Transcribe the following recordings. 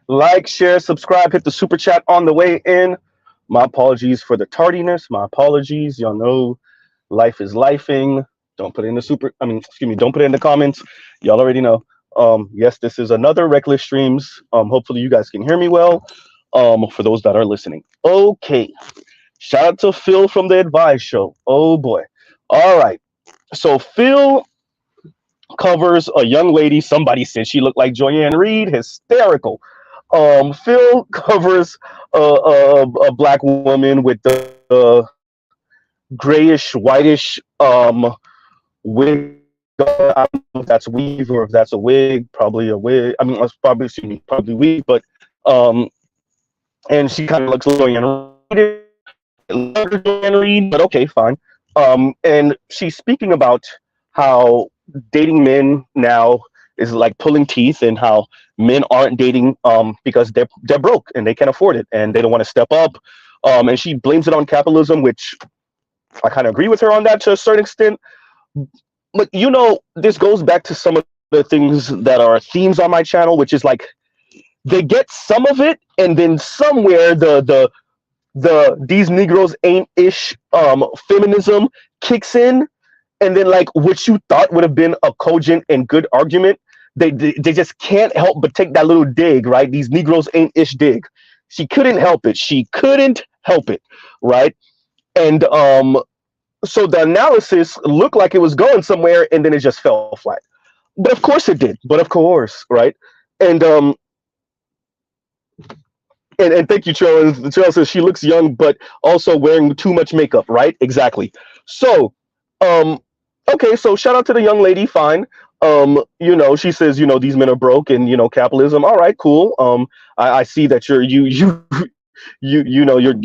Like, share, subscribe, hit the super chat on the way in. My apologies for the tardiness. My apologies. Y'all know life is lifing. Don't put it in the excuse me, don't put it in the comments. Y'all already know. Yes, this is another Reckless Streams. Hopefully you guys can hear me well. For those that are listening. Okay. Shout out to Phil from the Advice Show. Oh boy. All right. So Phil covers a young lady. Somebody said she looked like Joyanne Reed. Hysterical. Phil covers a black woman with the grayish, whitish wig. I don't know if that's weave or if that's a wig. Probably a wig. I mean, it's probably excuse me, probably weave. But and she kind of looks like Joyanne Reed. Joyanne Reed, but okay, fine. And she's speaking about how dating men now is like pulling teeth, and how men aren't dating because they're broke and they can't afford it and they don't want to step up. And she blames it on capitalism, which I kind of agree with her on that to a certain extent. But this goes back to some of the things that are themes on my channel, which is like they get some of it, and then somewhere the these Negroes ain't ish feminism kicks in, and then like what you thought would have been a cogent and good argument, they just can't help but take that little dig, right? These Negroes ain't ish dig. She couldn't help it. She couldn't help it, right? And so the analysis looked like it was going somewhere, and then it just fell flat. But of course it did. But of course, right? And and thank you, Cheryl. Cheryl says she looks young, but also wearing too much makeup, right? Exactly. So, okay, so shout out to the young lady, fine. She says, these men are broke and capitalism. All right, cool. I see that you're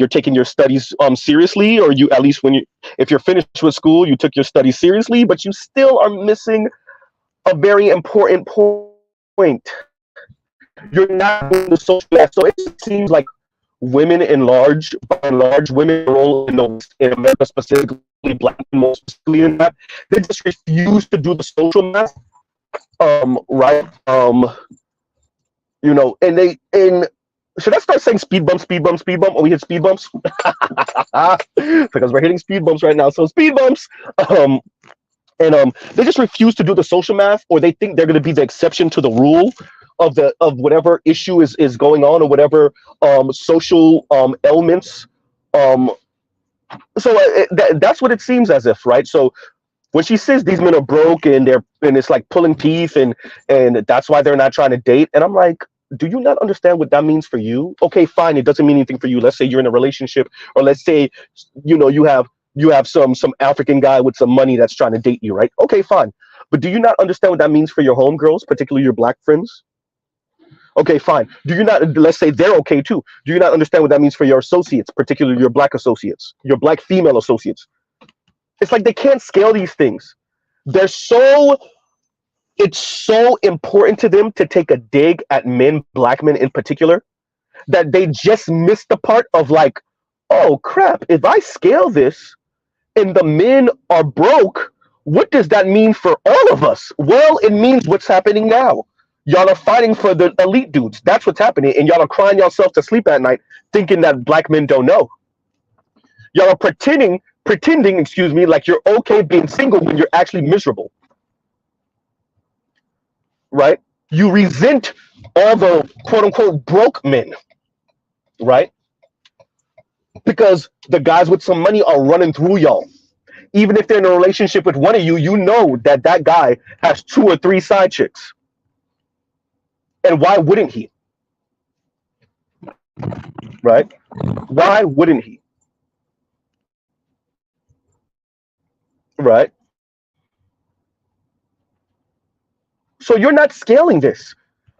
taking your studies seriously, or you at least if you're finished with school, you took your studies seriously, but you still are missing a very important point. You're not doing the social life. So it seems like women by and large, women role in America, specifically black men, more specifically in that, they just refuse to do the social math. Right? And should I start saying speed bump, or we hit speed bumps? Because we're hitting speed bumps right now. So speed bumps. They just refuse to do the social math, or they think they're going to be the exception to the rule of whatever issue is going on, or whatever social elements. That's what it seems as if, right? So when she says these men are broke and it's like pulling teeth, and that's why they're not trying to date, and I'm like, do you not understand what that means for you? Okay, fine, it doesn't mean anything for you. Let's say you're in a relationship, or let's say you have some African guy with some money that's trying to date you, right? Okay, fine. But do you not understand what that means for your homegirls, particularly your black friends? Okay, fine. Do you not, let's say they're okay too. Do you not understand what that means for your associates, particularly your black associates, your black female associates? It's like they can't scale these things. It's so important to them to take a dig at men, black men in particular, that they just miss the part of like, oh crap, if I scale this and the men are broke, what does that mean for all of us? Well, it means what's happening now. Y'all are fighting for the elite dudes. That's what's happening. And y'all are crying yourself to sleep at night thinking that black men don't know. Y'all are pretending, like you're okay being single when you're actually miserable. Right? You resent all the quote unquote broke men. Right? Because the guys with some money are running through y'all. Even if they're in a relationship with one of you, you know that guy has 2 or 3 side chicks. And why wouldn't he? Right? Why wouldn't he? Right? So you're not scaling this.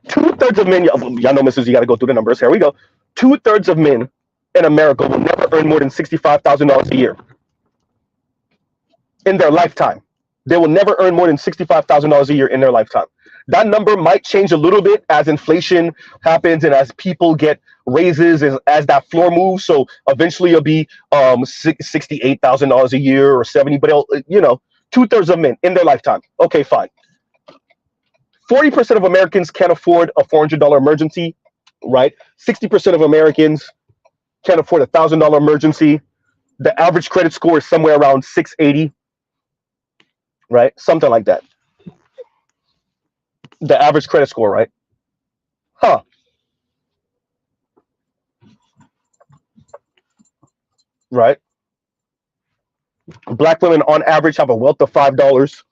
2/3 of men, y'all know, Mrs. You got to go through the numbers. Here we go. 2/3 of men in America will never earn more than $65,000 a year in their lifetime. They will never earn more than $65,000 a year in their lifetime. That number might change a little bit as inflation happens and as people get raises, as that floor moves. So eventually it'll be $68,000 a year or 70, but 2/3 of men in their lifetime. Okay, fine. 40% of Americans can't afford a $400 emergency right? 60% of Americans can't afford $1,000 emergency. The average credit score is somewhere around 680, right? Something like that. The average credit score, right? Huh, right? Black women on average have a wealth of $5,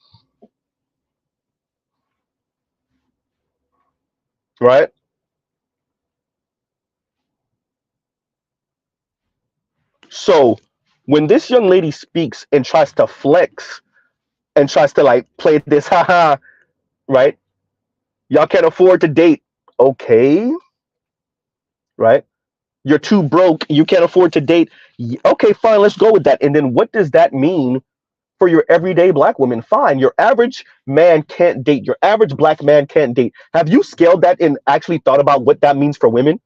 right? So when this young lady speaks and tries to flex and tries to like play this, haha, right? Y'all can't afford to date. Okay, right? You're too broke. You can't afford to date. Okay, fine, let's go with that. And then what does that mean for your everyday black woman? Fine, your average man can't date. Your average black man can't date. Have you scaled that and actually thought about what that means for women?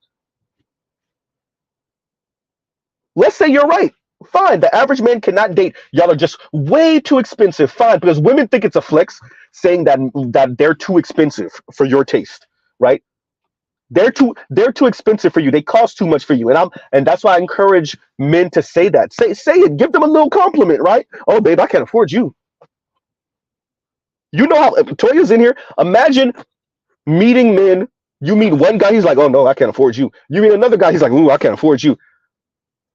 Let's say you're right. Fine, the average man cannot date. Y'all are just way too expensive. Fine, because women think it's a flex saying that they're too expensive for your taste, right? They're too expensive for you. They cost too much for you. And that's why I encourage men to say that. Say it. Give them a little compliment, right? Oh, babe, I can't afford you. You know how Toya's in here. Imagine meeting men. You meet one guy, he's like, oh no, I can't afford you. You meet another guy, he's like, ooh, I can't afford you.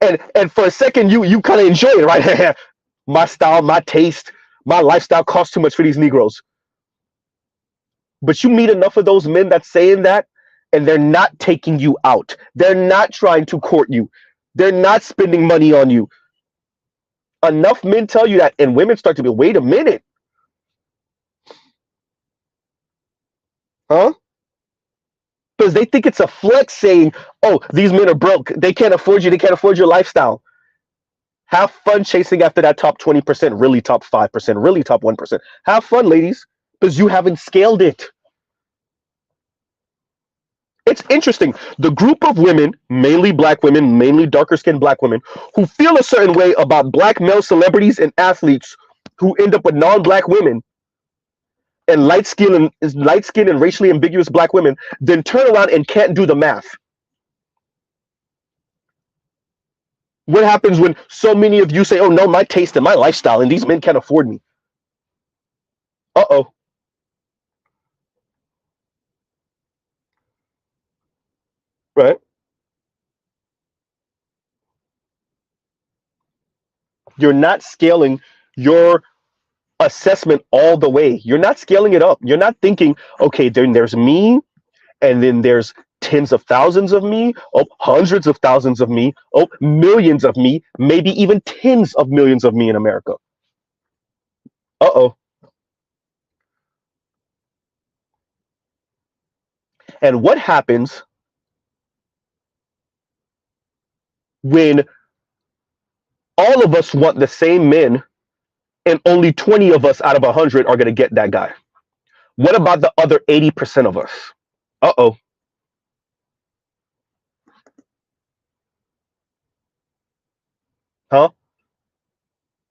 And for a second you kind of enjoy it, right? My style, my taste, my lifestyle costs too much for these Negroes. But you meet enough of those men that's saying that, and they're not taking you out. They're not trying to court you. They're not spending money on you. Enough men tell you that, and women start to be, wait a minute. Huh? Because they think it's a flex saying, oh, these men are broke. They can't afford you. They can't afford your lifestyle. Have fun chasing after that top 20%, really top 5%, really top 1%. Have fun, ladies, because you haven't scaled it. It's interesting. The group of women, mainly black women, mainly darker skinned black women, who feel a certain way about black male celebrities and athletes who end up with non-black women and light-skinned and racially ambiguous black women, then turn around and can't do the math. What happens when so many of you say, oh no, my taste and my lifestyle, and these men can't afford me? Uh-oh. Right? You're not scaling your assessment all the way. You're not scaling it up. You're not thinking, okay, then there's me, and then there's tens of thousands of me, oh, hundreds of thousands of me, oh, millions of me, maybe even tens of millions of me in America. Uh-oh. And what happens when all of us want the same men and only 20 of us out of 100 are going to get that guy? What about the other 80% of us? Uh-oh. Huh?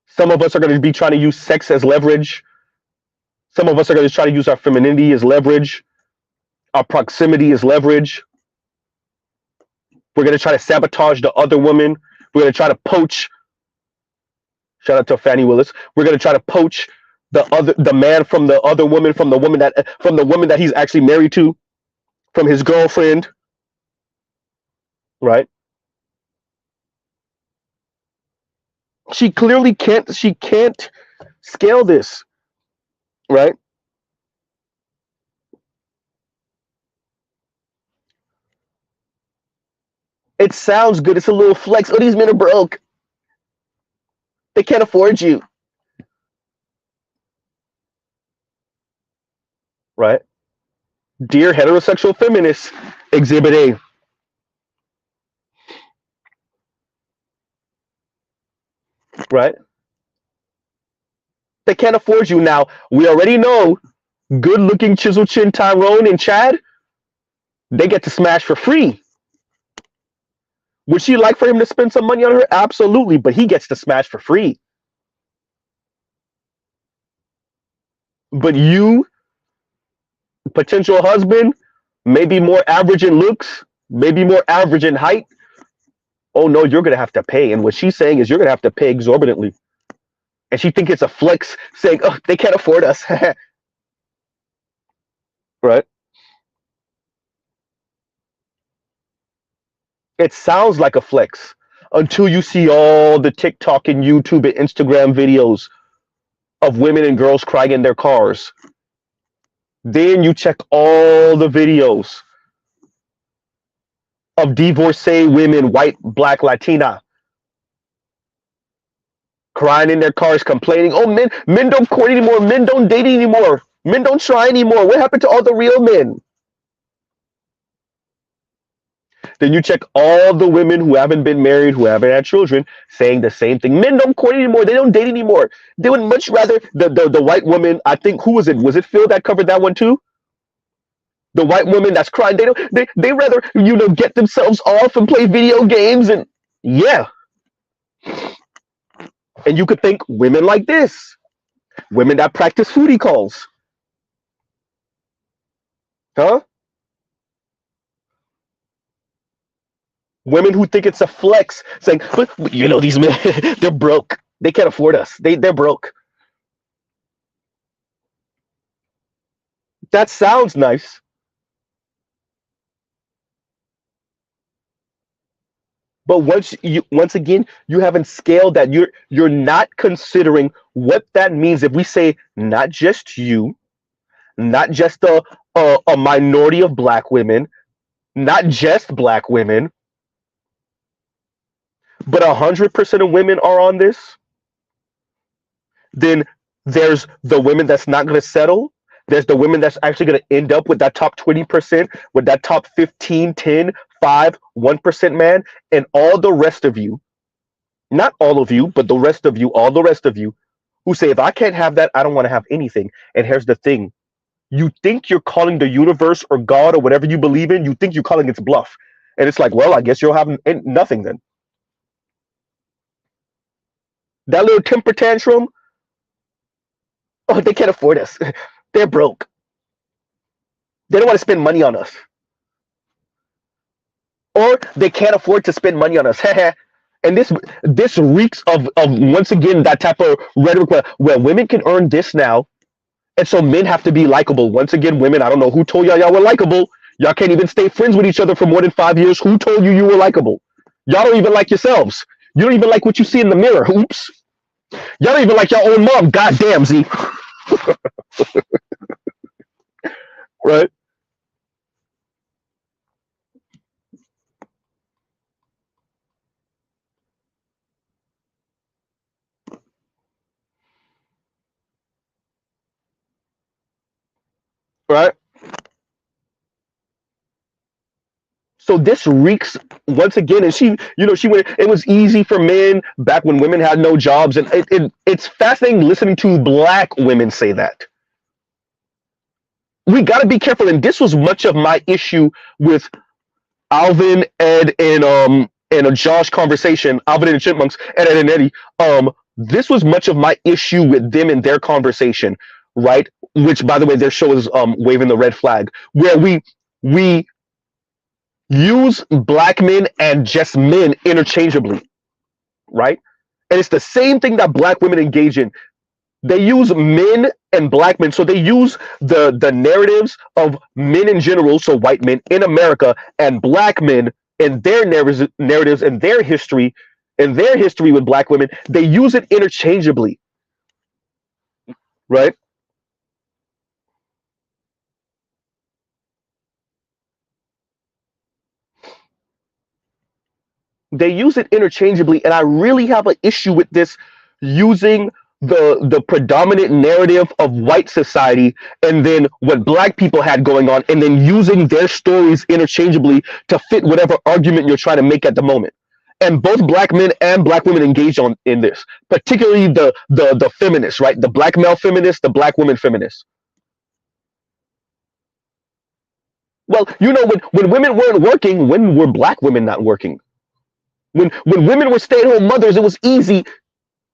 Some of us are going to be trying to use sex as leverage. Some of us are going to try to use our femininity as leverage, our proximity as leverage. We're going to try to sabotage the other woman. We're going to try to poach. Shout out to Fannie Willis. We're going to try to poach the man from the other woman, from the woman that he's actually married to, from his girlfriend. Right? She clearly can't. She can't scale this. Right? It sounds good. It's a little flex. Oh, these men are broke. They can't afford you. Right? Dear heterosexual feminists, Exhibit A. Right? They can't afford you. Now, we already know good looking chisel chin Tyrone and Chad, they get to smash for free. Would she like for him to spend some money on her? Absolutely, but he gets to smash for free. But you, potential husband, maybe more average in looks, maybe more average in height. Oh no, you're gonna have to pay. And what she's saying is you're gonna have to pay exorbitantly. And she thinks it's a flex, saying, "Oh, they can't afford us." Right? It sounds like a flex until you see all the TikTok and YouTube and Instagram videos of women and girls crying in their cars. Then you check all the videos of divorcee women, white, black, Latina, crying in their cars, complaining, "Oh, men don't court anymore. Men don't date anymore. Men don't try anymore. What happened to all the real men?" Then you check all the women who haven't been married, who haven't had children, saying the same thing. Men don't court anymore. They don't date anymore. They would much rather the white woman. I think, who was it? Was it Phil that covered that one too? The white woman that's crying. They rather get themselves off and play video games and yeah. And you could think women like this, women that practice foodie calls, huh? Women who think it's a flex, saying, "But these men, they're broke. They can't afford us. They're broke." That sounds nice, but once again, you haven't scaled that. You're not considering what that means. If we say not just you, not just a minority of black women, not just black women, but 100% of women are on this, then there's the women that's not going to settle. There's the women that's actually going to end up with that top 20%, with that top 15, 10, 5, 1% man, and all the rest of you, not all of you, but the rest of you, all the rest of you, who say, if I can't have that, I don't want to have anything. And here's the thing. You think you're calling the universe or God or whatever you believe in, you think you're calling its bluff. And it's like, well, I guess you'll have nothing then. That little temper tantrum, oh, they can't afford us. They're broke. They don't want to spend money on us. Or they can't afford to spend money on us. And this reeks of once again that type of rhetoric where women can earn this now, and so men have to be likable. Once again, women, I don't know who told y'all were likable. Y'all can't even stay friends with each other for more than 5 years. Who told you were likable? Y'all don't even like yourselves. You don't even like what you see in the mirror. Oops. Y'all don't even like your own mom. Goddamn, Z. Right? Right? So this reeks once again, and she went. It was easy for men back when women had no jobs, and it's fascinating listening to black women say that. We got to be careful, and this was much of my issue with Alvin, Ed, and a Josh conversation. Alvin and the Chipmunks, Ed and Eddie. This was much of my issue with them and their conversation, right? Which, by the way, their show is waving the red flag, where we use black men and just men interchangeably, right? And it's the same thing that black women engage in. They use men and black men, so they use the narratives of men in general, so white men in America, and black men and their narratives and their history with black women. They use it interchangeably, right? They use it interchangeably, and I really have an issue with this, using the predominant narrative of white society and then what black people had going on, and then using their stories interchangeably to fit whatever argument you're trying to make at the moment. And both black men and black women engage in this, particularly the feminists, right? The black male feminists, the black women feminists. Well, when women weren't working, when were black women not working? When women were stay-at-home mothers, it was easy.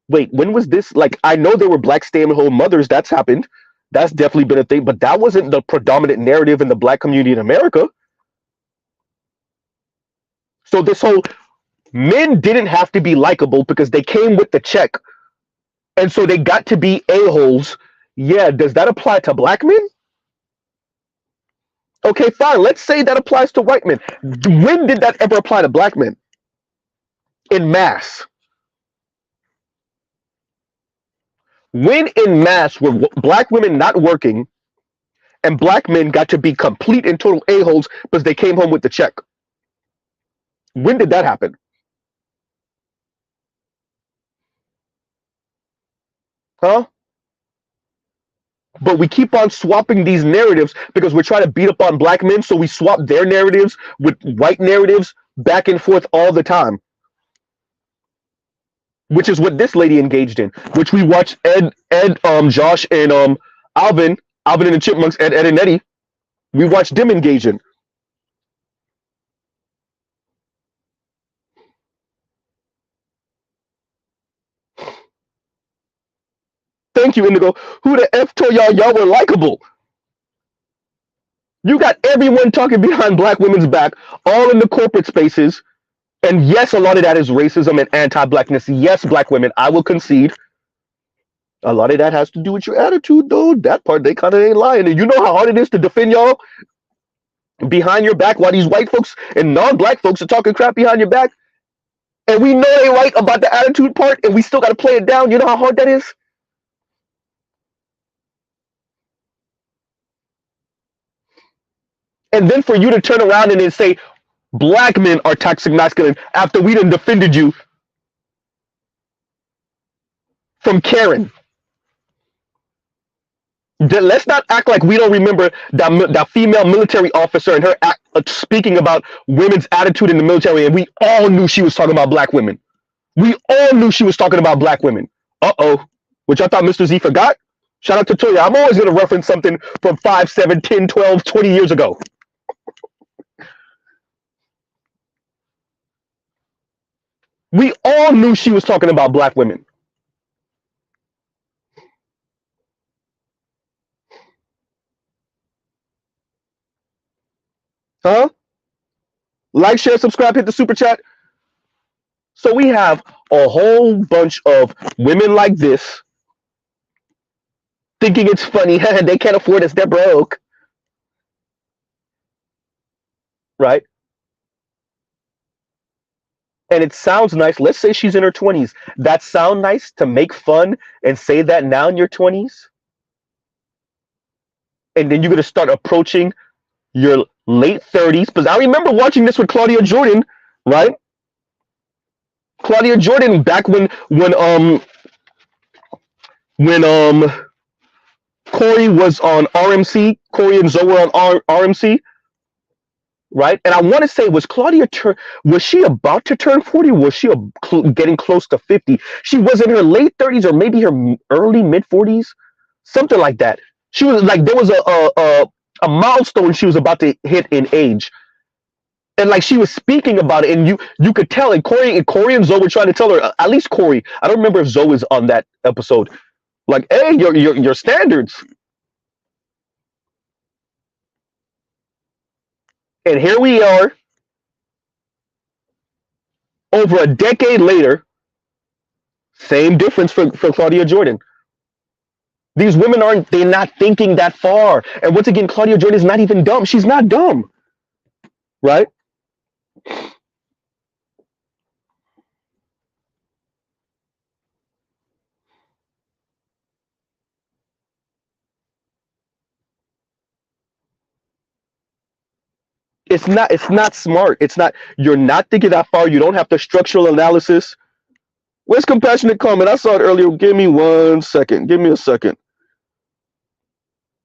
Wait, when was this? Like, I know there were black stay-at-home mothers. That's happened. That's definitely been a thing. But that wasn't the predominant narrative in the black community in America. So this whole men didn't have to be likable because they came with the check, and so they got to be a-holes. Yeah, does that apply to black men? Okay, fine. Let's say that applies to white men. When did that ever apply to black men in mass? When in mass were black women not working and black men got to be complete and total a-holes because they came home with the check? When did that happen? Huh? But we keep on swapping these narratives because we're trying to beat up on black men, so we swap their narratives with white narratives back and forth all the time, which is what this lady engaged in, which we watched Josh and Alvin and the Chipmunks, Ed and Eddie. We watched them engage in. Thank you, Indigo. Who the F told y'all were likable? You got everyone talking behind black women's back, all in the corporate spaces. And yes, a lot of that is racism and anti-blackness. Yes, black women, I will concede. A lot of that has to do with your attitude, though. That part, they kind of ain't lying. And you know how hard it is to defend y'all behind your back while these white folks and non-black folks are talking crap behind your back? And we know they right about the attitude part, and we still got to play it down. You know how hard that is? And then for you to turn around and then say, black men are toxic masculine after we done defended you from Karen. Let's not act like we don't remember that female military officer and her speaking about women's attitude in the military, and we all knew she was talking about black women. We all knew she was talking about black women. Uh-oh. Which I thought Mr. Z forgot. Shout out to Toya. I'm always going to reference something from 5, 7, 10, 12, 20 years ago. We all knew she was talking about black women. Huh? Like, share, subscribe, hit the super chat. So we have a whole bunch of women like this thinking it's funny. They can't afford us. They're broke. Right? And it sounds nice. Let's say she's in her 20s. That sound nice to make fun and say that now in your 20s? And then you're going to start approaching your late 30s. Because I remember watching this with Claudia Jordan, right? Claudia Jordan back when Corey was on RMC, Corey and Zoe were on RMC, right? And I want to say, was she about to turn 40? Was she getting close to 50? She was in her late 30s or maybe her early mid 40s, something like that. She was like, there was a milestone she was about to hit in age. And like she was speaking about it, and you could tell. And Corey and Zoe were trying to tell her. At least Corey. I don't remember if Zoe was on that episode. Like, hey, your standards. And here we are, over a decade later. Same difference for Claudia Jordan. These women they're not thinking that far. And once again, Claudia Jordan is not even dumb. She's not dumb, right? It's not smart. It's not, you're not thinking that far. You don't have the structural analysis. Where's compassionate comment? I saw it earlier. Give me 1 second. Give me a second.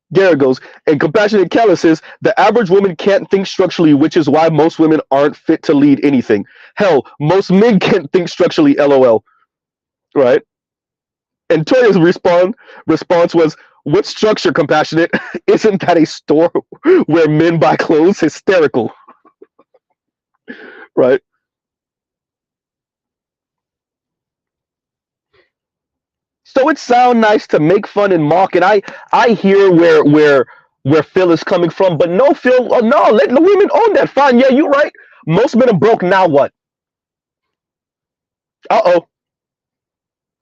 There it goes. And compassionate Keller says the average woman can't think structurally, which is why most women aren't fit to lead anything. Hell, most men can't think structurally. LOL. Right? And Toya's response was, "What structure, compassionate? Isn't that a store where men buy clothes? Hysterical." Right? So it sounds nice to make fun and mock, and I hear where where Phil is coming from. But no, Phil, oh, no, let the women own that. Fine, yeah, you're right. Most men are broke. Now what? Uh-oh.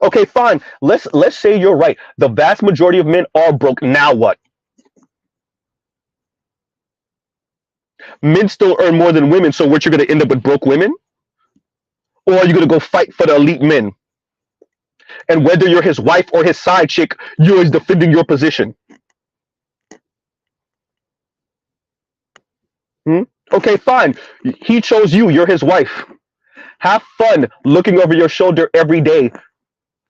Okay, fine. Let's say you're right. The vast majority of men are broke. Now what? Men still earn more than women, so what, you're going to end up with broke women? Or are you going to go fight for the elite men? And whether you're his wife or his side chick, you're always defending your position. Hmm? Okay, fine. He chose you. You're his wife. Have fun looking over your shoulder every day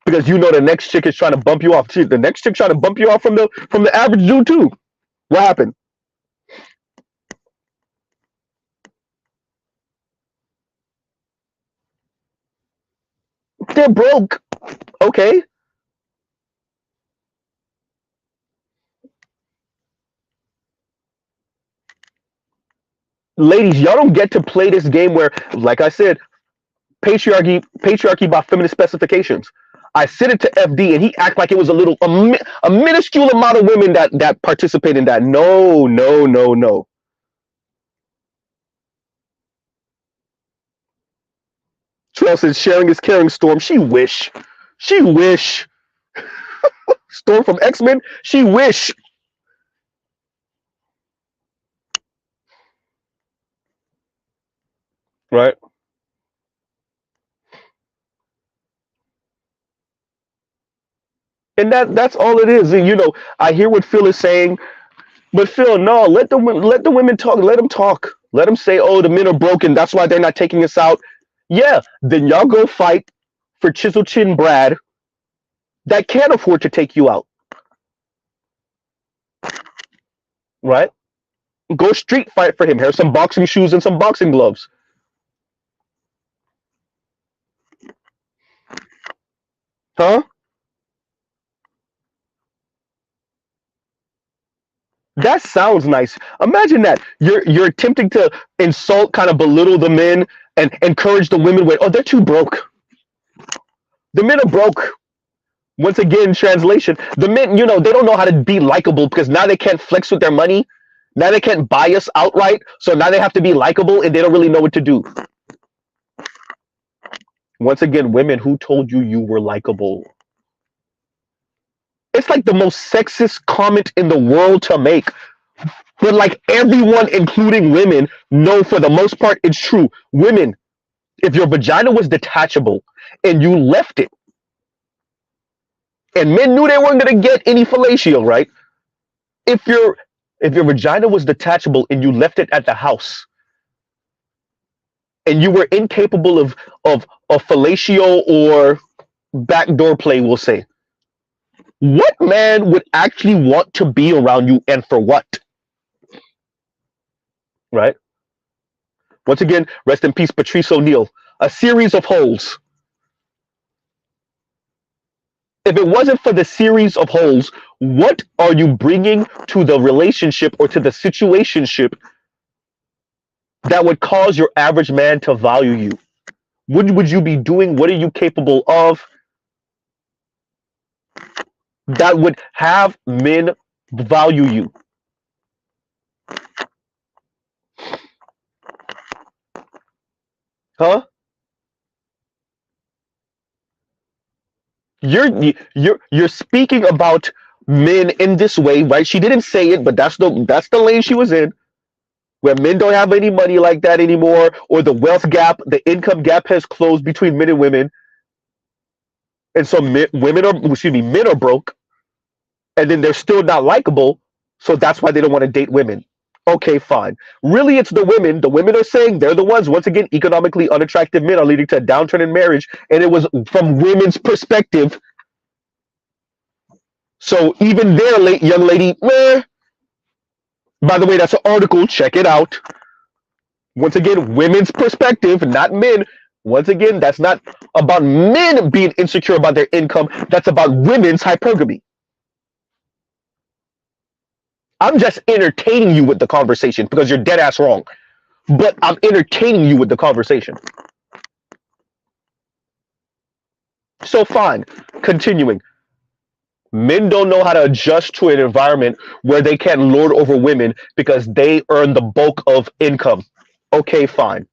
because you know the next chick is trying to bump you off. See, the next chick trying to bump you off from the average dude too. What happened? They're broke. Okay. Ladies, y'all don't get to play this game where, like I said, patriarchy by feminist specifications. I sent it to FD and he act like it was a minuscule amount of women that participate in that. No, no, no, no. Trail says sharing is caring. Storm, she wish. She wish. Storm from X-Men, she wish. Right? And that's all it is. You know, I hear what Phil is saying, but Phil, no, let the women talk. Let them talk. Let them say, "Oh, the men are broken. That's why they're not taking us out." Yeah, then y'all go fight for Chisel Chin Brad that can't afford to take you out. Right? Go street fight for him. Have some boxing shoes and some boxing gloves. Huh? That sounds nice. Imagine that. You're attempting to insult, kind of belittle the men and encourage the women with, oh, they're too broke. The men are broke. Once again, translation. The men, they don't know how to be likable because now they can't flex with their money. Now they can't buy us outright. So now they have to be likable and they don't really know what to do. Once again, women, who told you you were likable? It's like the most sexist comment in the world to make. But like everyone, including women, know for the most part it's true. Women, if your vagina was detachable and you left it, and men knew they weren't going to get any fellatio, right? If your vagina was detachable and you left it at the house, and you were incapable of fellatio or backdoor play, we'll say, what man would actually want to be around you and for what? Right? Once again, rest in peace, Patrice O'Neill. A series of holes. If it wasn't for the series of holes, what are you bringing to the relationship or to the situationship that would cause your average man to value you? What would you be doing? What are you capable of that would have men value you? Huh? You're speaking about men in this way, right? She didn't say it, but that's the lane she was in, where men don't have any money like that anymore, or the wealth gap, the income gap has closed between men and women, and so men are broke, and then they're still not likable, so that's why they don't want to date women. Okay, fine. Really, it's the women. The women are saying they're the ones. Once again, economically unattractive men are leading to a downturn in marriage, and it was from women's perspective. So even there, young lady, meh. By the way, that's an article. Check it out. Once again, women's perspective, not men. Once again, that's not about men being insecure about their income. That's about women's hypergamy. I'm just entertaining you with the conversation because you're dead ass wrong. But I'm entertaining you with the conversation. So fine. Continuing. Men don't know how to adjust to an environment where they can't lord over women because they earn the bulk of income. Okay, fine.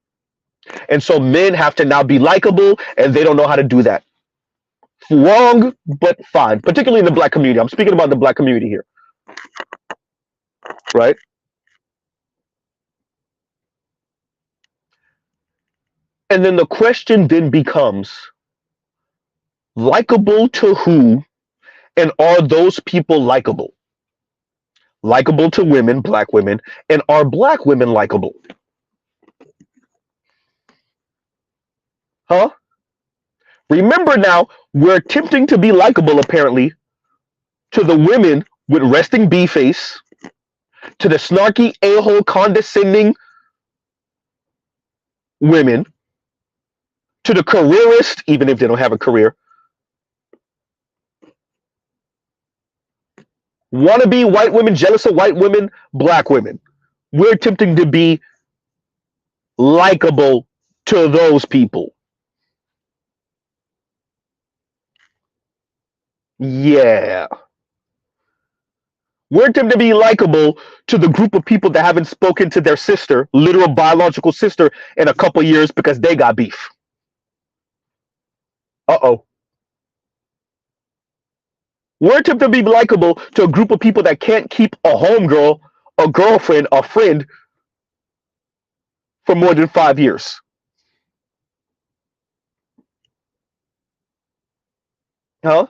And so men have to now be likable, and they don't know how to do that. Wrong, but fine. Particularly in the black community. I'm speaking about the black community here, right? And then the question then becomes likable to who, and are those people likable? Likable to women, black women, and are black women likable? Huh? Remember now, we're attempting to be likable apparently to the women with resting B face, to the snarky a-hole condescending women, to the careerist, even if they don't have a career, wannabe white women, jealous of white women, black women. We're attempting to be likable to those people. Yeah. We're attempting to be likable to the group of people that haven't spoken to their sister, literal biological sister, in a couple years because they got beef. Uh-oh. We're attempting to be likable to a group of people that can't keep a homegirl, a girlfriend, a friend for more than 5 years. Huh?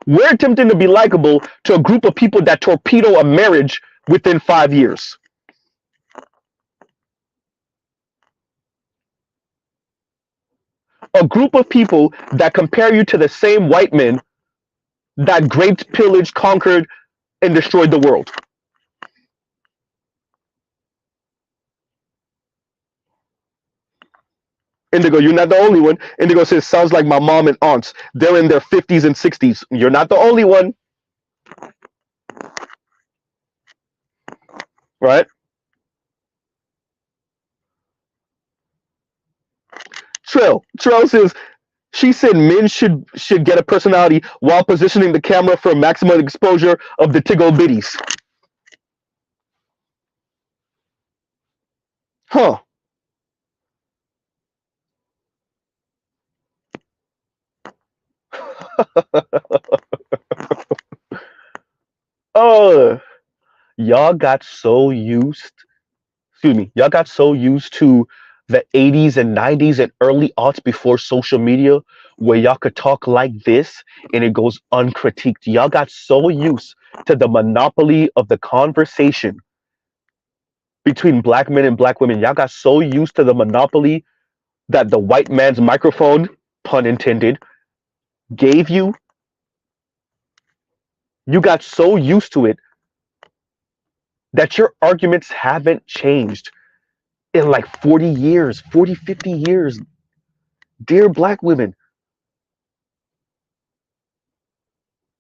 We're attempting to be likable to a group of people that torpedo a marriage within 5 years. A group of people that compare you to the same white men that raped, pillaged, conquered, and destroyed the world. Indigo, you're not the only one. Indigo says, sounds like my mom and aunts. They're in their 50s and 60s. You're not the only one. Right? Trail says, she said men should get a personality while positioning the camera for maximum exposure of the tiggle bitties. Huh. Oh, y'all got so used, excuse me, y'all got so used to the 80s and 90s and early aughts before social media where y'all could talk like this and it goes uncritiqued. Y'all got so used to the monopoly of the conversation between black men and black women. Y'all got so used to the monopoly that the white man's microphone, pun intended, gave you. You got so used to it that your arguments haven't changed in like 40 years, 40, 50 years. Dear black women,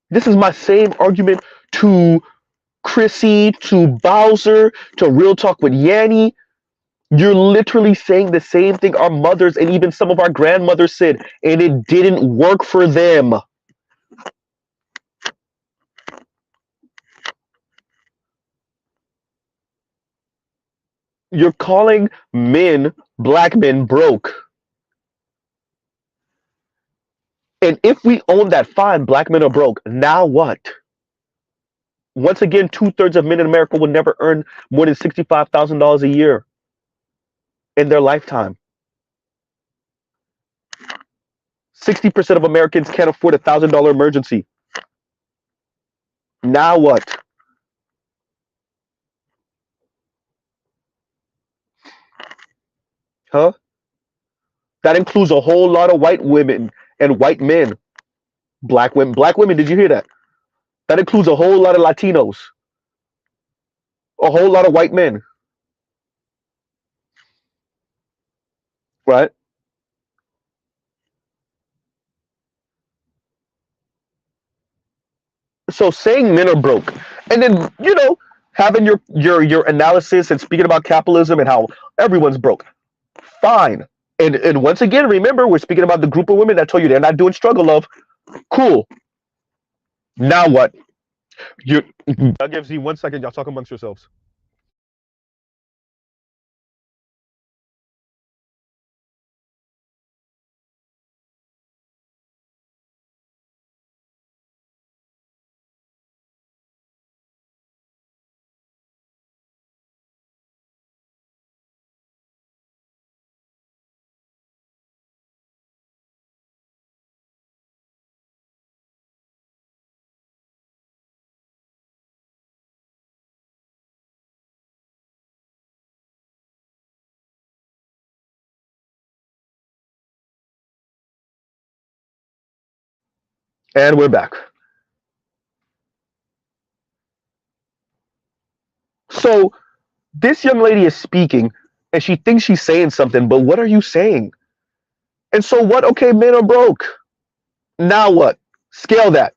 this is my same argument to Chrissy, to Bowser, to Real Talk with Yanni. You're literally saying the same thing our mothers and even some of our grandmothers said, and it didn't work for them. You're calling men, black men, broke. And if we own that, fine, black men are broke. Now what? Once again, 2/3 of men in America will never earn more than $65,000 a year in their lifetime. 60% of Americans can't afford $1,000 emergency. Now what? Huh? That includes a whole lot of white women and white men. Black women. Black women, did you hear that? That includes a whole lot of Latinos. A whole lot of white men. Right? So saying men are broke, and then having your analysis and speaking about capitalism and how everyone's broke, fine. And once again, remember, we're speaking about the group of women that told you they're not doing struggle love. Cool. Now what? You I'll give you 1 second. Y'all talk amongst yourselves. and we're back. So this young lady is speaking, and she thinks she's saying something, but what are you saying? And so what? Okay, men are broke. Now what? Scale that.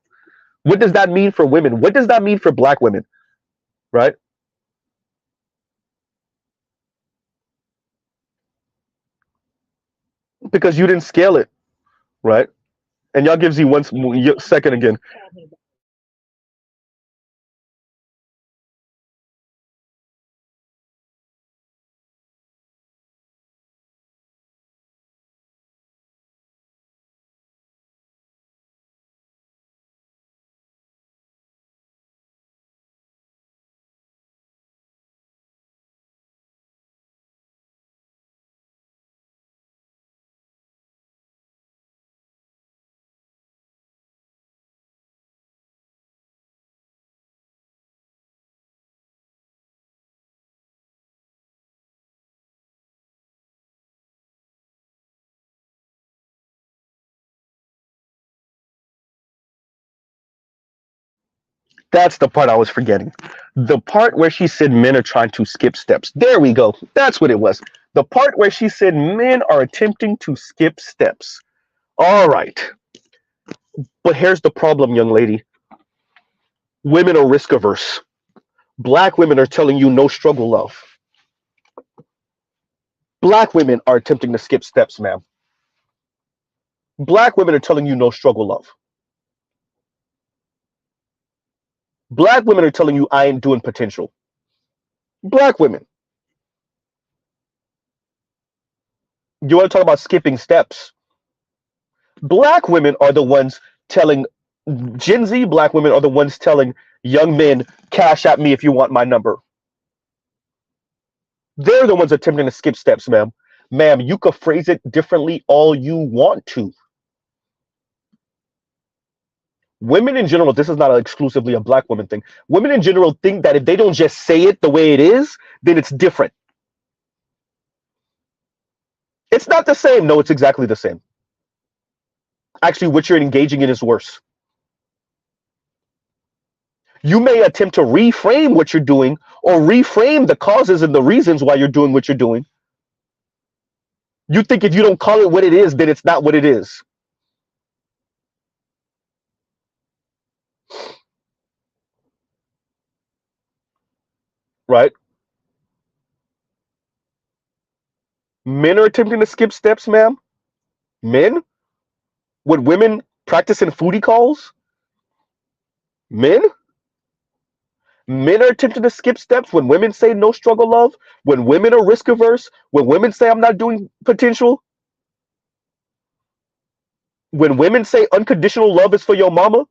What does that mean for women? What does that mean for black women? Right? Because you didn't scale it, right? And y'all gives you one second again. That's the part I was forgetting. The part where she said men are trying to skip steps. There we go. That's what it was. The part where she said men are attempting to skip steps. All right. But here's the problem, young lady. Women are risk averse. Black women are telling you no struggle love. Black women are attempting to skip steps, ma'am. Black women are telling you no struggle love. Black women are telling you I ain't doing potential. Black women. You want to talk about skipping steps? Black women are the ones telling Gen Z black women are the ones telling young men, cash at me if you want my number. They're the ones attempting to skip steps, ma'am. Ma'am, you could phrase it differently all you want to. Women in general, this is not exclusively a black woman thing. Women in general think that if they don't just say it the way it is, then it's different. It's not the same. No, it's exactly the same. Actually, what you're engaging in is worse. You may attempt to reframe what you're doing or reframe the causes and the reasons why you're doing what you're doing. You think if you don't call it what it is, then it's not what it is. Right? Men are attempting to skip steps, ma'am. Men? With women practicing foodie calls? Men? Men are attempting to skip steps when women say no struggle love, when women are risk averse, when women say I'm not doing potential, when women say unconditional love is for your mama.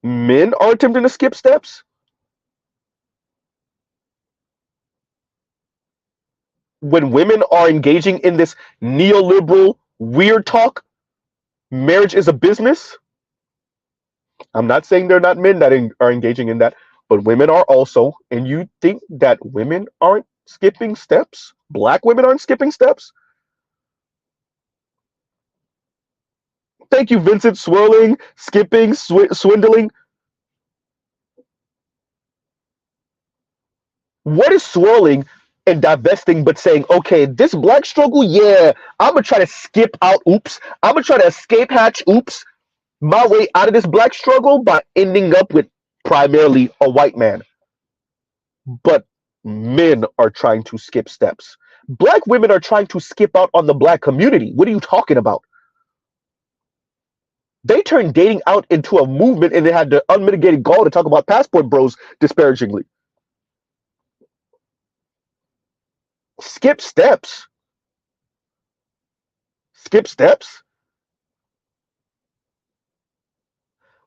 Men are attempting to skip steps. When women are engaging in this neoliberal weird talk, marriage is a business. I'm not saying there are not men that are engaging in that, but women are also. And you think that women aren't skipping steps? Black women aren't skipping steps? Thank you, Vincent. Swirling, skipping, swindling. What is swirling and divesting but saying, okay, this black struggle, yeah, I'm going to try to skip out oops. I'm going to try to escape hatch oops my way out of this black struggle by ending up with primarily a white man. But men are trying to skip steps. Black women are trying to skip out on the black community. What are you talking about? They turned dating out into a movement, and they had the unmitigated gall to talk about passport bros disparagingly. Skip steps. Skip steps.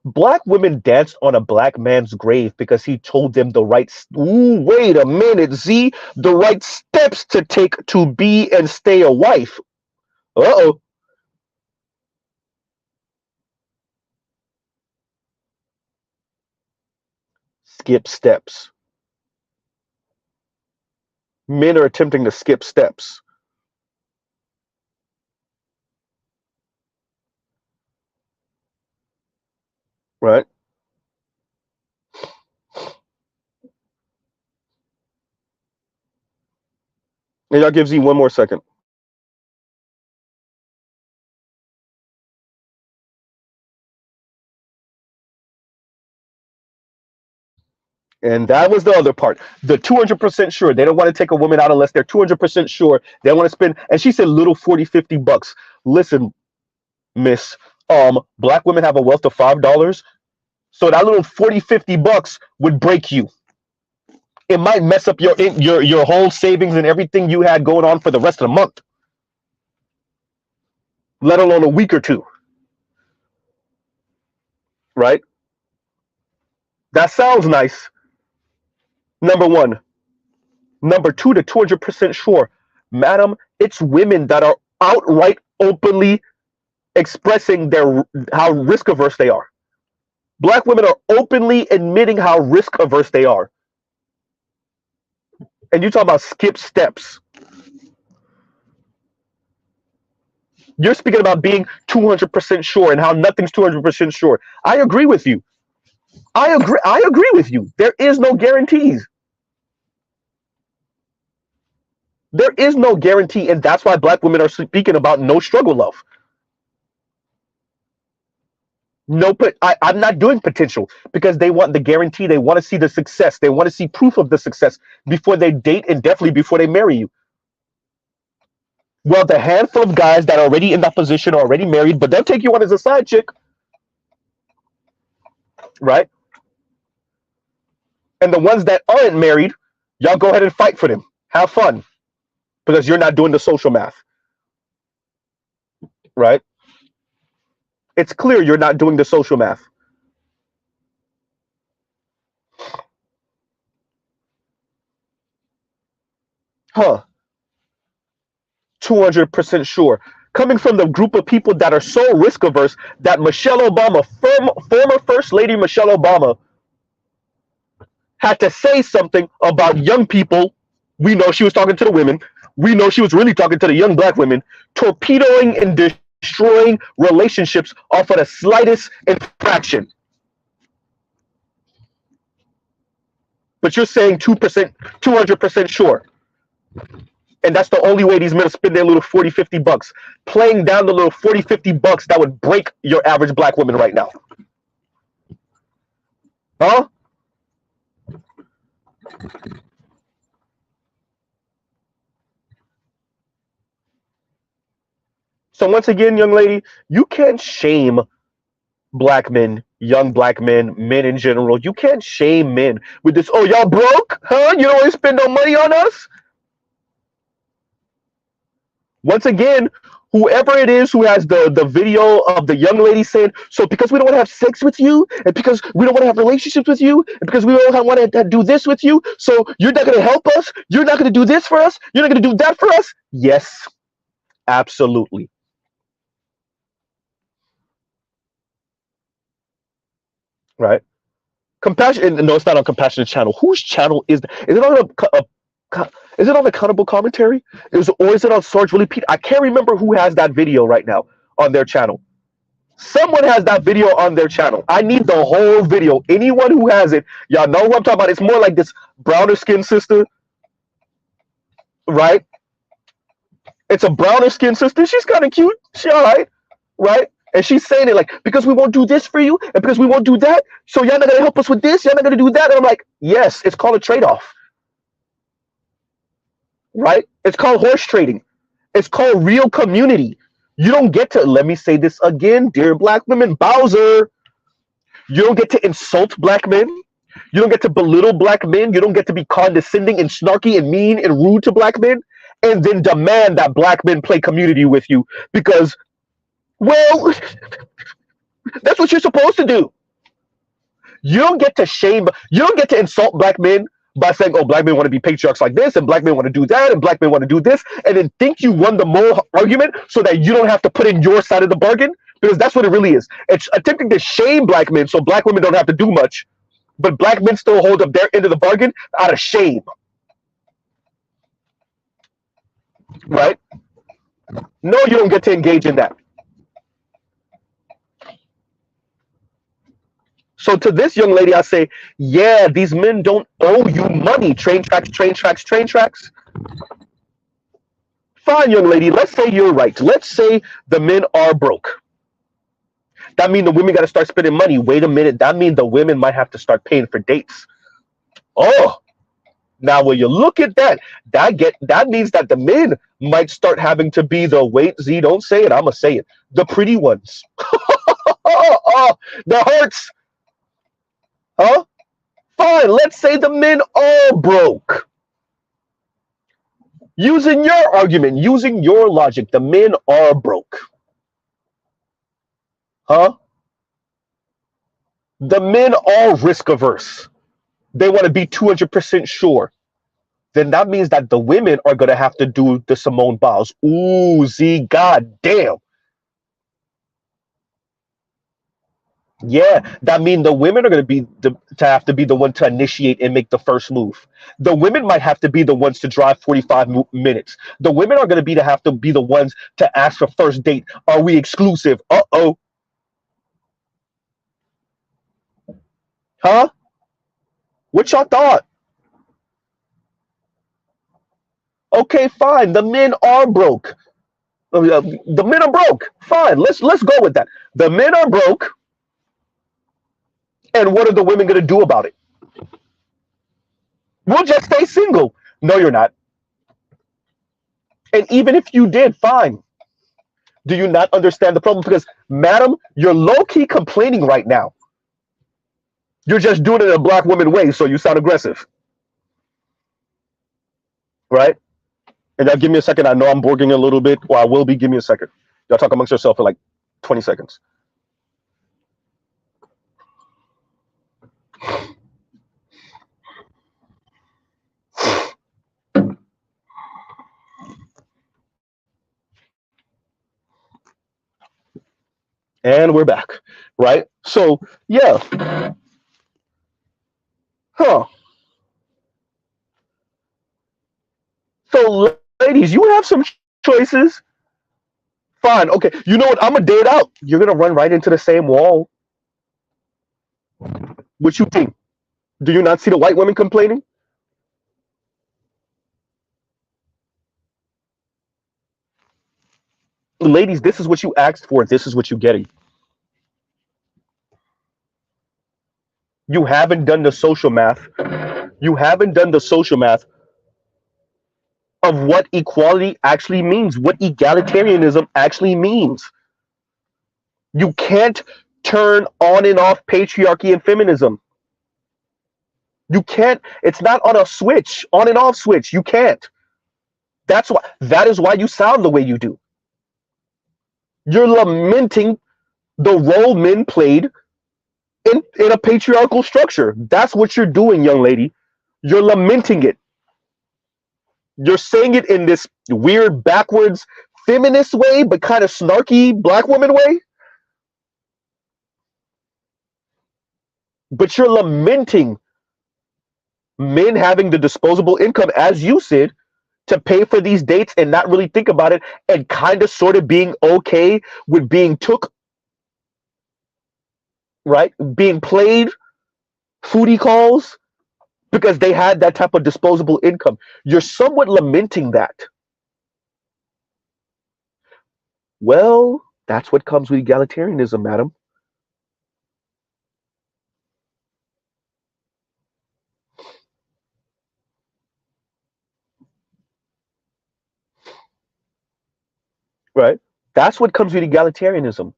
Black women danced on a black man's grave because he told them the right. Ooh, wait a minute, Z. The right steps to take to be and stay a wife. Uh-oh. Skip steps. Men are attempting to skip steps. Right? And y'all give Z one more second. And that was the other part. The 200% sure. They don't want to take a woman out unless they're 200% sure. They want to spend. And she said little 40, 50 bucks. Listen, miss, black women have a wealth of $5. So that little 40, 50 bucks would break you. It might mess up your whole savings and everything you had going on for the rest of the month, let alone a week or two. Right? That sounds nice. Number one. Number two, the 200% sure. Madam, it's women that are outright openly expressing how risk averse they are. Black women are openly admitting how risk averse they are. And you talk about skip steps. You're speaking about being 200% sure and how nothing's 200% sure. I agree with you. I agree with you. There is no guarantees. There is no guarantee, and that's why black women are speaking about no struggle love. No, but I'm not doing potential because they want the guarantee. They want to see the success. They want to see proof of the success before they date and definitely before they marry you. Well, the handful of guys that are already in that position are already married, but they'll take you on as a side chick. Right? And the ones that aren't married, y'all go ahead and fight for them. Have fun. Because you're not doing the social math. Right? It's clear you're not doing the social math. Huh. 200% sure. Coming from the group of people that are so risk averse that Michelle Obama, former First Lady Michelle Obama, had to say something about young people. We know she was talking to the women. We know she was really talking to the young black women, torpedoing and destroying relationships off of the slightest infraction. But you're saying 2%, 200% sure. And that's the only way these men spend their little 40, 50 bucks, playing down the little 40, 50 bucks that would break your average black woman right now. Huh? So once again, young lady, you can't shame black men, young black men, men in general. You can't shame men with this, oh, y'all broke? Huh? You don't want to spend no money on us? Once again, whoever it is who has the video of the young lady saying, so because we don't want to have sex with you, and because we don't want to have relationships with you, and because we don't want to do this with you, so you're not going to help us? You're not going to do this for us? You're not going to do that for us? Yes, absolutely. Right? Compassion. No, it's not on Compassionate channel. Whose channel is that? Is it on is it on Accountable Commentary? Or is it on Sarge Willie Pete? I can't remember who has that video right now on their channel. Someone has that video on their channel. I need the whole video. Anyone who has it, y'all know who I'm talking about. It's more like this browner skin sister, right? It's a browner skin sister. She's kind of cute. She all right, right? And she's saying it like, because we won't do this for you, and because we won't do that, so y'all not gonna help us with this, y'all not gonna do that. And I'm like, yes, it's called a trade-off. Right? It's called horse trading. It's called real community. You don't get to, let me say this again, dear black women, Bowser, you don't get to insult black men. You don't get to belittle black men. You don't get to be condescending and snarky and mean and rude to black men and then demand that black men play community with you because, well, that's what you're supposed to do. You don't get to you don't get to insult black men by saying, oh, black men want to be patriarchs like this, and black men want to do that, and black men want to do this, and then think you won the moral argument so that you don't have to put in your side of the bargain, because that's what it really is. It's attempting to shame black men so black women don't have to do much, but black men still hold up their end of the bargain out of shame. Right? No, you don't get to engage in that. So to this young lady, I say, yeah, these men don't owe you money. Train tracks, train tracks, train tracks. Fine, young lady, let's say you're right. Let's say the men are broke. That means the women got to start spending money. Wait a minute. That means the women might have to start paying for dates. Oh, now when you look at that, that means that the men might start having to be the, wait, Z, don't say it, I'm going to say it, the pretty ones. Oh, that hurts. Huh? Fine, let's say the men are broke. Using your argument, using your logic, the men are broke. Huh? The men are risk averse. They want to be 200% sure. Then that means that the women are going to have to do the Simone Biles. Ooh, Z, goddamn. Yeah, that means the women are going to be to have to be the one to initiate and make the first move. The women might have to be the ones to drive 45 minutes. The women are going to have to be the ones to ask for first date. Are we exclusive? Uh-oh. Huh? What y'all thought? Okay, fine. The men are broke. The men are broke. Fine. Let's go with that. The men are broke. And what are the women going to do about it? We'll just stay single. No, you're not. And even if you did, fine. Do you not understand the problem? Because, madam, you're low-key complaining right now. You're just doing it in a black woman way, so you sound aggressive. Right? And y'all give me a second. I know I'm borging a little bit, or I will be. Give me a second. Y'all talk amongst yourself for like 20 seconds. And we're back. Right? So, yeah. Huh. So, ladies, you have some choices. Fine. Okay. You know what? I'm going to date out. You're going to run right into the same wall. What you think? Do you not see the white women complaining? Ladies, this is what you asked for. This is what you're getting. You haven't done the social math. You haven't done the social math of what equality actually means, what egalitarianism actually means. You can't turn on and off patriarchy and feminism. You can't, it's not on a switch, on and off switch. You can't. That is why you sound the way you do. You're lamenting the role men played in a patriarchal structure. That's what you're doing, young lady. You're lamenting it. You're saying it in this weird, backwards, feminist way, but kind of snarky black woman way. But you're lamenting men having the disposable income, as you said, to pay for these dates and not really think about it and kind of sort of being okay with being took, right? Being played foodie calls because they had that type of disposable income. You're somewhat lamenting that. Well, that's what comes with egalitarianism, madam. Right? That's what comes with egalitarianism.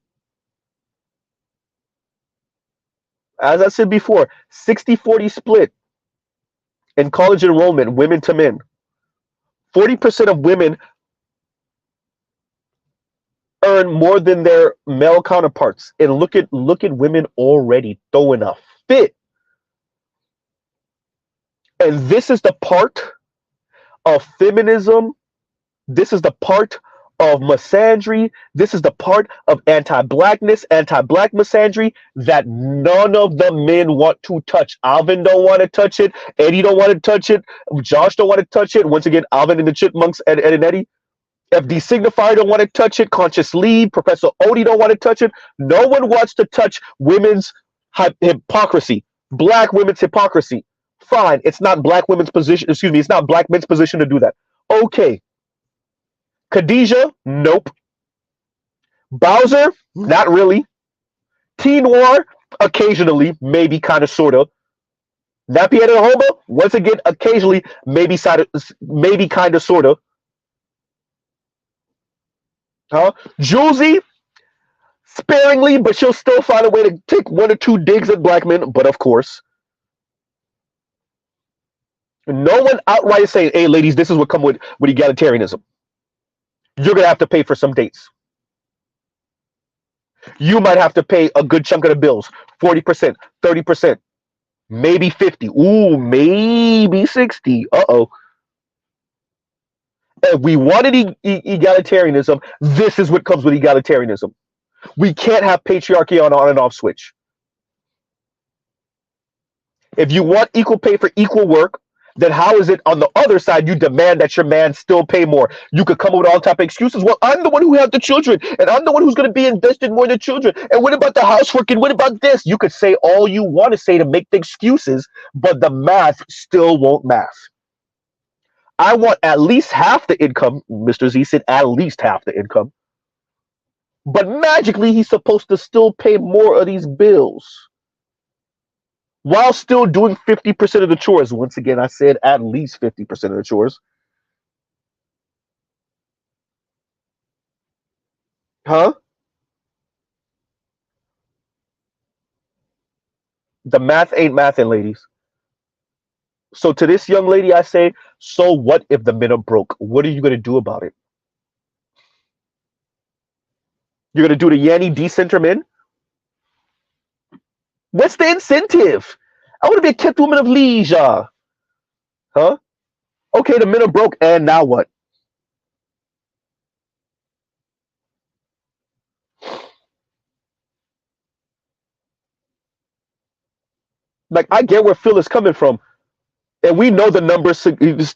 As I said before, 60-40 split in college enrollment, women to men. 40% of women earn more than their male counterparts. And look at women already throwing a fit. And this is the part of feminism. This is the part of misandry. This is the part of anti-blackness, anti-black misandry that none of the men want to touch. Alvin don't want to touch it. Eddie don't want to touch it. Josh don't want to touch it. Once again, Alvin and the Chipmunks, Ed and Eddie. FD Signifier don't want to touch it. Conscious Lee, Professor Odie don't want to touch it. No one wants to touch women's hypocrisy, black women's hypocrisy. Fine, it's not black women's position. Excuse me, it's not black men's position to do that. Okay. Khadijah, nope. Bowser, not really. T Noir, occasionally, maybe, kind of, sort of. Nappy Headed Homo, once again, occasionally, maybe, kind of, sort of. Huh? Julesy, sparingly, but she'll still find a way to take one or two digs at black men. But of course, no one outright saying, "Hey, ladies, this is what come with egalitarianism. You're gonna have to pay for some dates. You might have to pay a good chunk of the bills, 40%, 30%, maybe 50. Ooh, maybe 60. Uh-oh. If we wanted egalitarianism, this is what comes with egalitarianism. We can't have patriarchy on and off switch. If you want equal pay for equal work, then how is it on the other side you demand that your man still pay more? You could come up with all type of excuses. Well, I'm the one who have the children, and I'm the one who's going to be invested more in the children. And what about the housework? And what about this? You could say all you want to say to make the excuses, but the math still won't math. I want at least half the income. Mr. Z said at least half the income. But magically, he's supposed to still pay more of these bills while still doing 50% of the chores. Once again, I said at least 50% of the chores. Huh? The math ain't mathing, ladies. So to this young lady, I say, so what if the men are broke? What are you going to do about it? You're going to do the Yanny decenter men? What's the incentive? I want to be a kept woman of leisure. Huh? Okay, the men are broke, and now what? Like, I get where Phil is coming from. And we know the numbers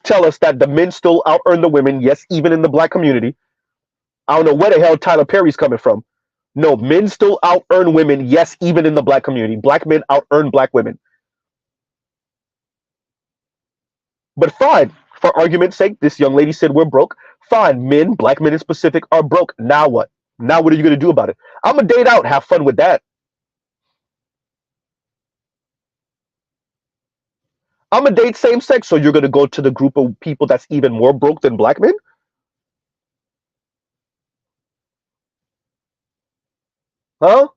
tell us that the men still out earn the women, yes, even in the black community. I don't know where the hell Tyler Perry's coming from. No, men still out earn women, yes, even in the black community. Black men out earn black women. But fine, for argument's sake, this young lady said we're broke. Fine, men, black men in specific, are broke. Now what? Now what are you going to do about it? I'm going to date out. Have fun with that. I'm going to date same sex. So you're going to go to the group of people that's even more broke than black men? Huh?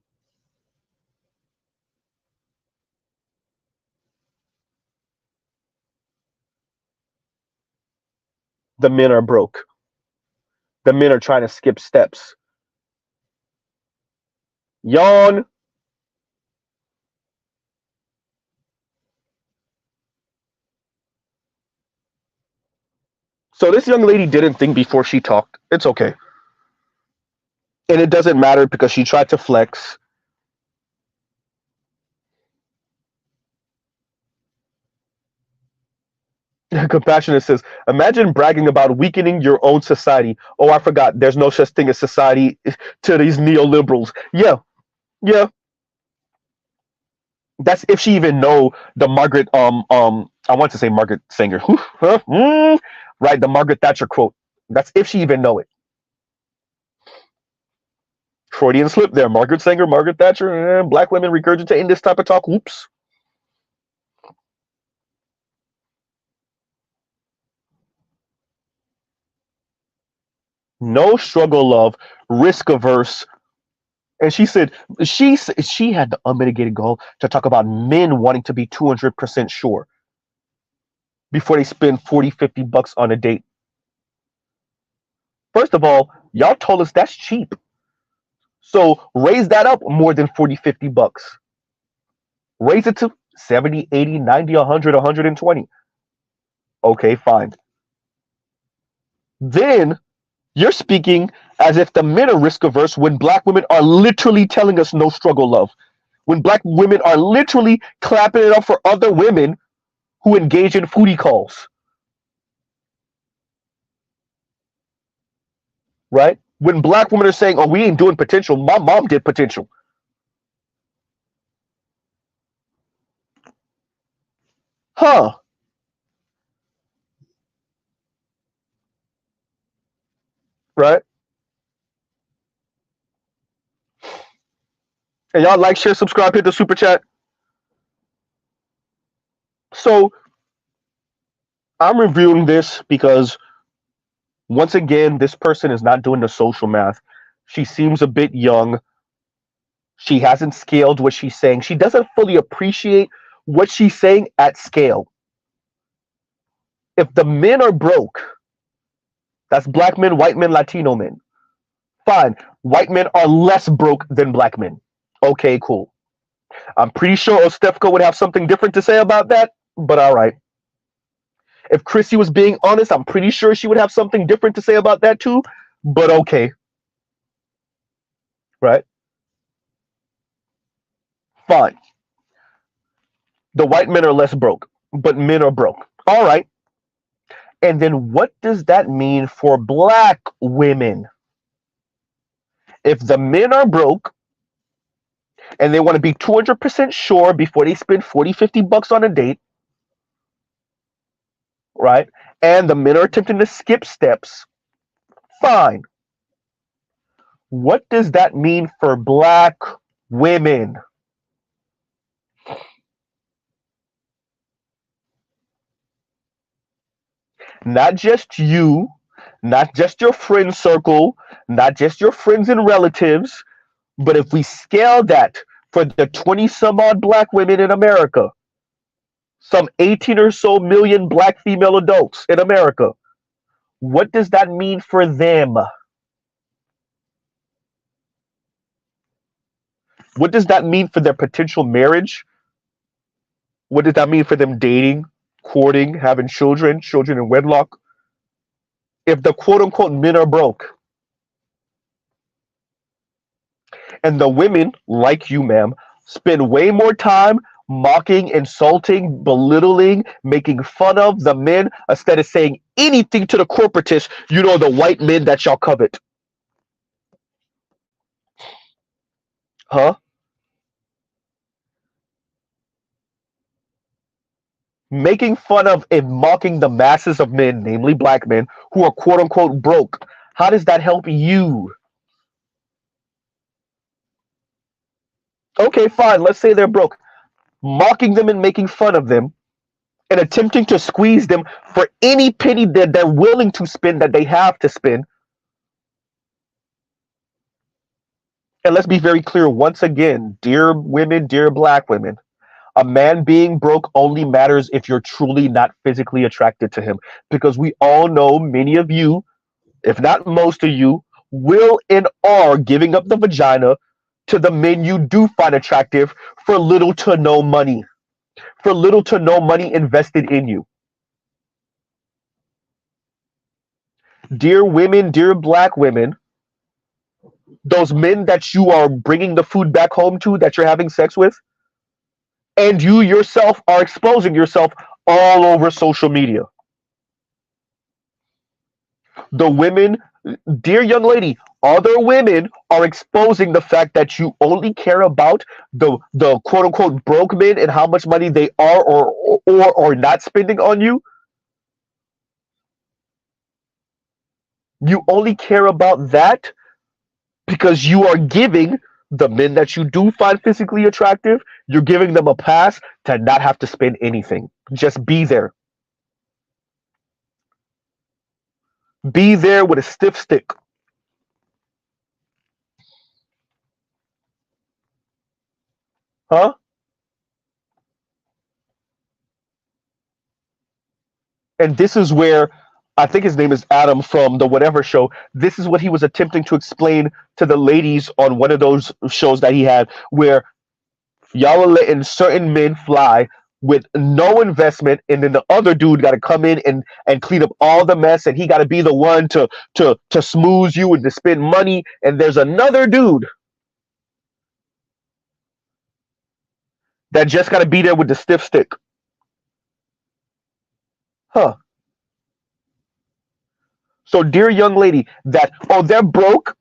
The men are broke. The men are trying to skip steps. Yawn. So this young lady didn't think before she talked. It's okay. And it doesn't matter because she tried to flex. Compassionate says, imagine bragging about weakening your own society. Oh, I forgot. There's no such thing as society to these neoliberals. Yeah, yeah. That's if she even know the Margaret I want to say Margaret Sanger. Right, the Margaret Thatcher quote. That's if she even know it. Freudian slip there. Margaret Sanger, Margaret Thatcher, black women regurgitating this type of talk. Oops. No struggle, love. risk averse. And she said she had the unmitigated goal to talk about men wanting to be 200% sure before they spend 40, $50 on a date. First of all, y'all told us that's cheap. So raise that up more than 40, $50. Raise it to 70, 80, 90, 100, 120. Okay, fine. Then you're speaking as if the men are risk averse when black women are literally telling us no struggle love. When black women are literally clapping it up for other women who engage in foodie calls. Right? When black women are saying, oh, we ain't doing potential, my mom did potential. Huh. Right? And y'all like, share, subscribe, hit the super chat. So I'm reviewing this because once again, this person is not doing the social math. She seems a bit young. She hasn't scaled what she's saying. She doesn't fully appreciate what she's saying at scale. If the men are broke, that's black men, white men, Latino men. Fine. White men are less broke than black men. Okay, cool. I'm pretty sure Ostefko would have something different to say about that, but all right. If Chrissy was being honest, I'm pretty sure she would have something different to say about that too, but okay. Right? Fine. The white men are less broke, but men are broke. All right. And then what does that mean for black women? If the men are broke and they want to be 200% sure before they spend 40, $50 on a date, right? And the men are attempting to skip steps, fine. What does that mean for black women? Not just you, not just your friend circle, not just your friends and relatives, but if we scale that for the 20 some odd black women in America, some 18 or so million black female adults in America, what does that mean for them? What does that mean for their potential marriage? What does that mean for them dating, courting, having children, children in wedlock? If the quote unquote men are broke, and the women, like you, ma'am, spend way more time mocking, insulting, belittling, making fun of the men instead of saying anything to the corporatists, you know, the white men that y'all covet. Huh? Making fun of and mocking the masses of men, namely black men, who are quote unquote broke. How does that help you? Okay, fine, let's say they're broke. Mocking them and making fun of them and attempting to squeeze them for any penny that they're willing to spend, that they have to spend. And let's be very clear once again, dear women, dear black women, a man being broke only matters if you're truly not physically attracted to him. Because we all know many of you, if not most of you, will and are giving up the vagina to the men you do find attractive for little to no money. For little to no money invested in you. Dear women, dear black women, those men that you are bringing the food back home to, that you're having sex with, and you yourself are exposing yourself all over social media. The women, dear young lady, other women are exposing the fact that you only care about the quote unquote broke men and how much money they are or not spending on you. You only care about that because you are giving the men that you do find physically attractive, you're giving them a pass to not have to spend anything. Just be there. Be there with a stiff stick. Huh? And this is where I think his name is Adam from the whatever show. This is what he was attempting to explain to the ladies on one of those shows that he had, where y'all are letting certain men fly with no investment, and then the other dude got to come in and clean up all the mess, and he got to be the one to smooth you and to spend money. And there's another dude that just got to be there with the stiff stick. Huh? So, dear young lady, that oh they're broke,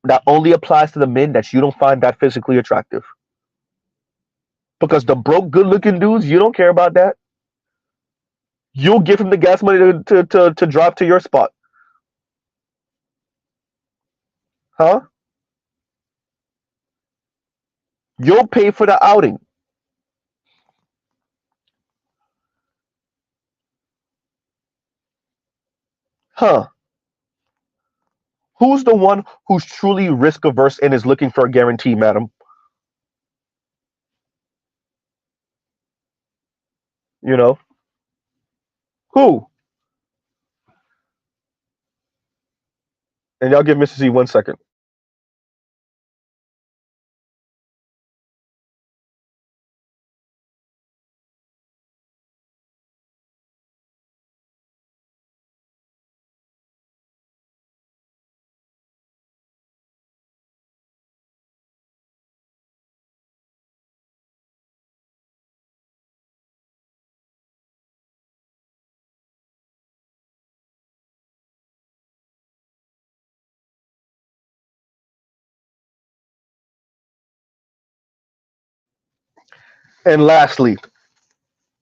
that only applies to the men that you don't find that physically attractive. Because the broke, good-looking dudes, you don't care about that. You'll give him the gas money to drive to your spot, huh? You'll pay for the outing, huh? Who's the one who's truly risk averse and is looking for a guarantee, madam? You know who? And y'all give Mrs. E 1 second. And lastly,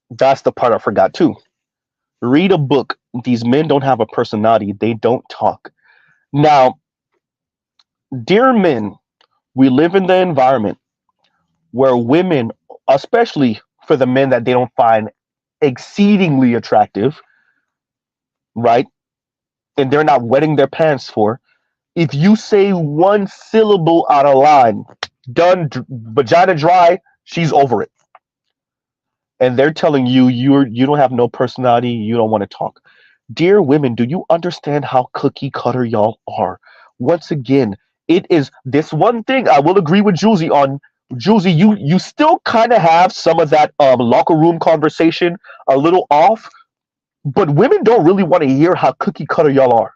that's the part I forgot too. Read a book. These men don't have a personality. They don't talk. Now, dear men, we live in the environment where women, especially for the men that they don't find exceedingly attractive, right? And they're not wetting their pants for. If you say one syllable out of line, done, vagina dry, she's over it. And they're telling you you don't have no personality, you don't want to talk. Dear women, do you understand how cookie cutter y'all are? Once again, it is this one thing I will agree with Juicy on. Juicy, you still kind of have some of that locker room conversation a little off, but women don't really want to hear how cookie cutter y'all are.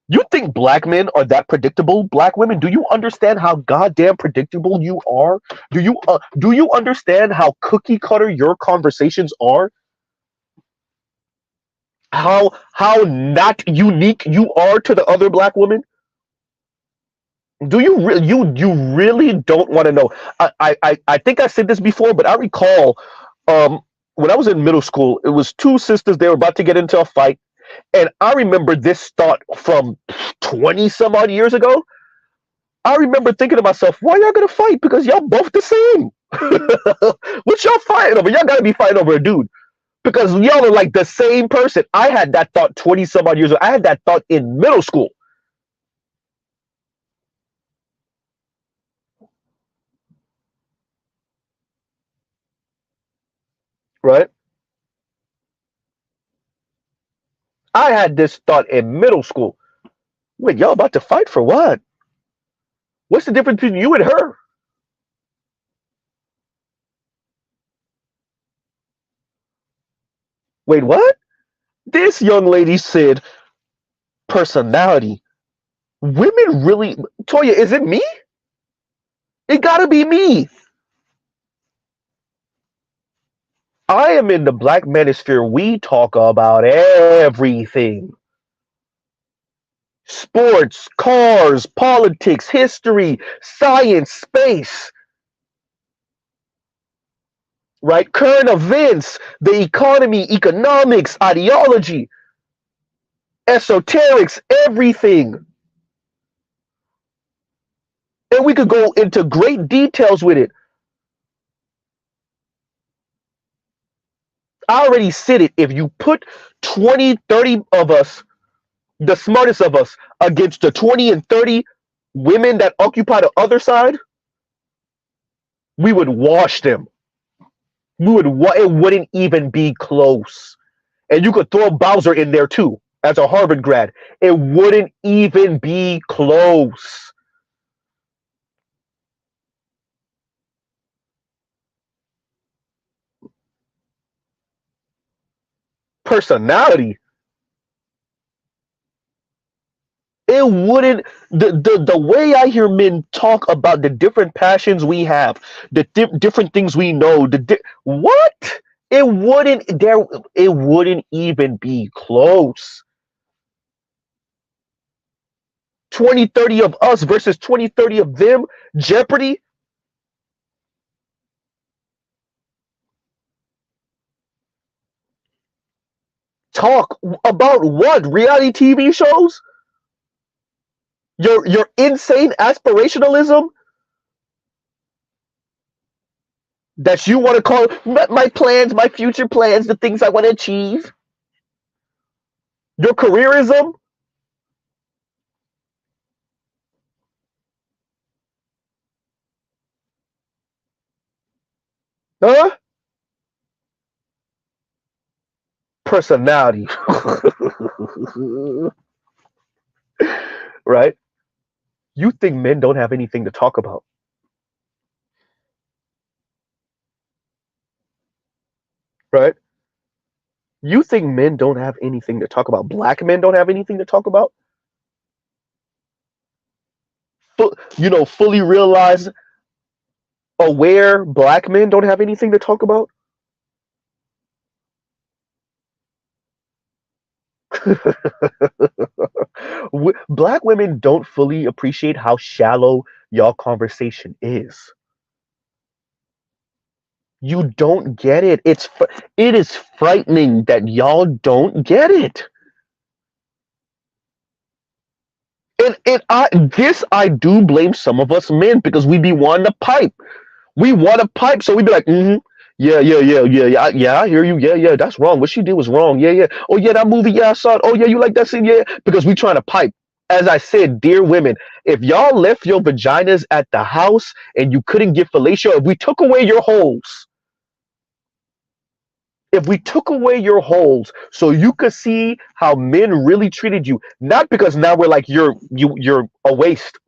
You think black men are that predictable? Black women, do you understand how goddamn predictable you are? Do you understand how cookie cutter your conversations are? How not unique you are to the other black woman? Do you you really don't want to know? I think I said this before, but I recall um when I was in middle school, it was two sisters, they were about to get into a fight. And I remember this thought from 20 some odd years ago. I remember thinking to myself, why y'all gonna fight? Because y'all both the same. What y'all fighting over? Y'all gotta be fighting over a dude. Because y'all are like the same person. I had that thought 20 some odd years ago. I had that thought in middle school. Right? I had this thought in middle school. Wait, y'all about to fight for what? What's the difference between you and her? Wait, what? This young lady said personality. Women really, Toya, is it me? It gotta be me. I am in the black manosphere. We talk about everything: sports, cars, politics, history, science, space, right? Current events, the economy, economics, ideology, esoterics, everything. And we could go into great details with it. I already said it. If you put 20, 30 of us, the smartest of us, against the 20 and 30 women that occupy the other side, We would wash them. It wouldn't even be close. And you could throw Bowser in there too, as a Harvard grad. It wouldn't even be close. Personality. It wouldn't the way I hear men talk about the different passions we have, the different things we know, what? It wouldn't even be close. 20-30 of us versus 20-30 of them. Jeopardy. Talk about what? Reality TV shows? Your insane aspirationalism that you want to call my plans, my future plans, the things I want to achieve. Your careerism. Huh? Personality. Right? You think men don't have anything to talk about. Right? You think men don't have anything to talk about. Black men don't have anything to talk about. Fully realize, aware black men don't have anything to talk about. Black women don't fully appreciate how shallow y'all conversation is. You don't get it. It is frightening that y'all don't get it. I do blame some of us men because we be wanting to pipe. We want to pipe, so we be like, yeah, yeah, yeah, yeah, yeah, yeah, I hear you. Yeah, yeah, that's wrong. What she did was wrong. Yeah, yeah. Oh, yeah, that movie. Yeah, I saw it. Oh, yeah, you like that scene? Yeah, because we trying to pipe. As I said, dear women, if y'all left your vaginas at the house and you couldn't get fellatio, if we took away your holes so you could see how men really treated you, not because now we're like you're a waste,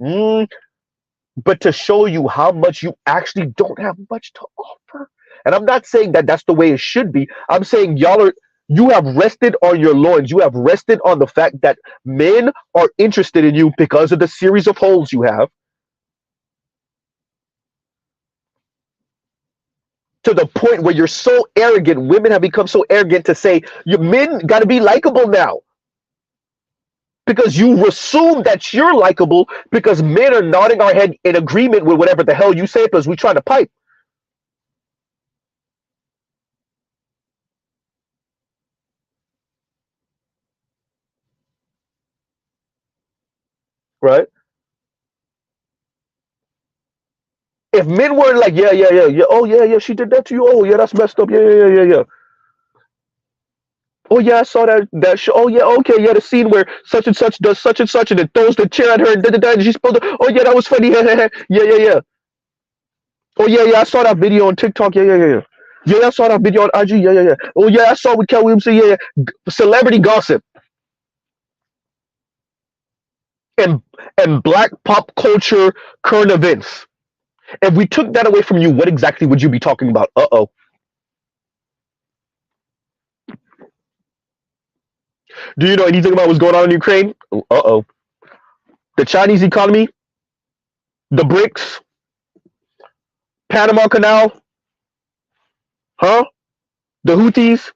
but to show you how much you actually don't have much to offer. And I'm not saying that that's the way it should be. I'm saying you have rested on your loins. You have rested on the fact that men are interested in you because of the series of holes you have. To the point where you're so arrogant, women have become so arrogant to say, your men got to be likable now. Because you assume that you're likable because men are nodding our head in agreement with whatever the hell you say because we trying to pipe. Right? If men were like, yeah, yeah, yeah, yeah, oh yeah, yeah, she did that to you. Oh yeah, that's messed up. Yeah, yeah, yeah, yeah, yeah. Oh yeah, I saw that show. Oh yeah, okay, yeah, the scene where such and such does such and such and it throws the chair at her and da da da. And she's supposed to. Oh yeah, that was funny. yeah, yeah, yeah. Oh yeah, yeah, I saw that video on TikTok. Yeah, yeah, yeah, yeah. Yeah, I saw that video on IG. Yeah, yeah, yeah. Oh yeah, I saw with Kel Williamson. Yeah, yeah. Celebrity gossip and black pop culture current events. If we took that away from you, what exactly would you be talking about? Uh-oh. Do you know anything about what's going on in Ukraine? Uh-oh. The Chinese economy, the BRICS, Panama Canal, huh? The Houthis,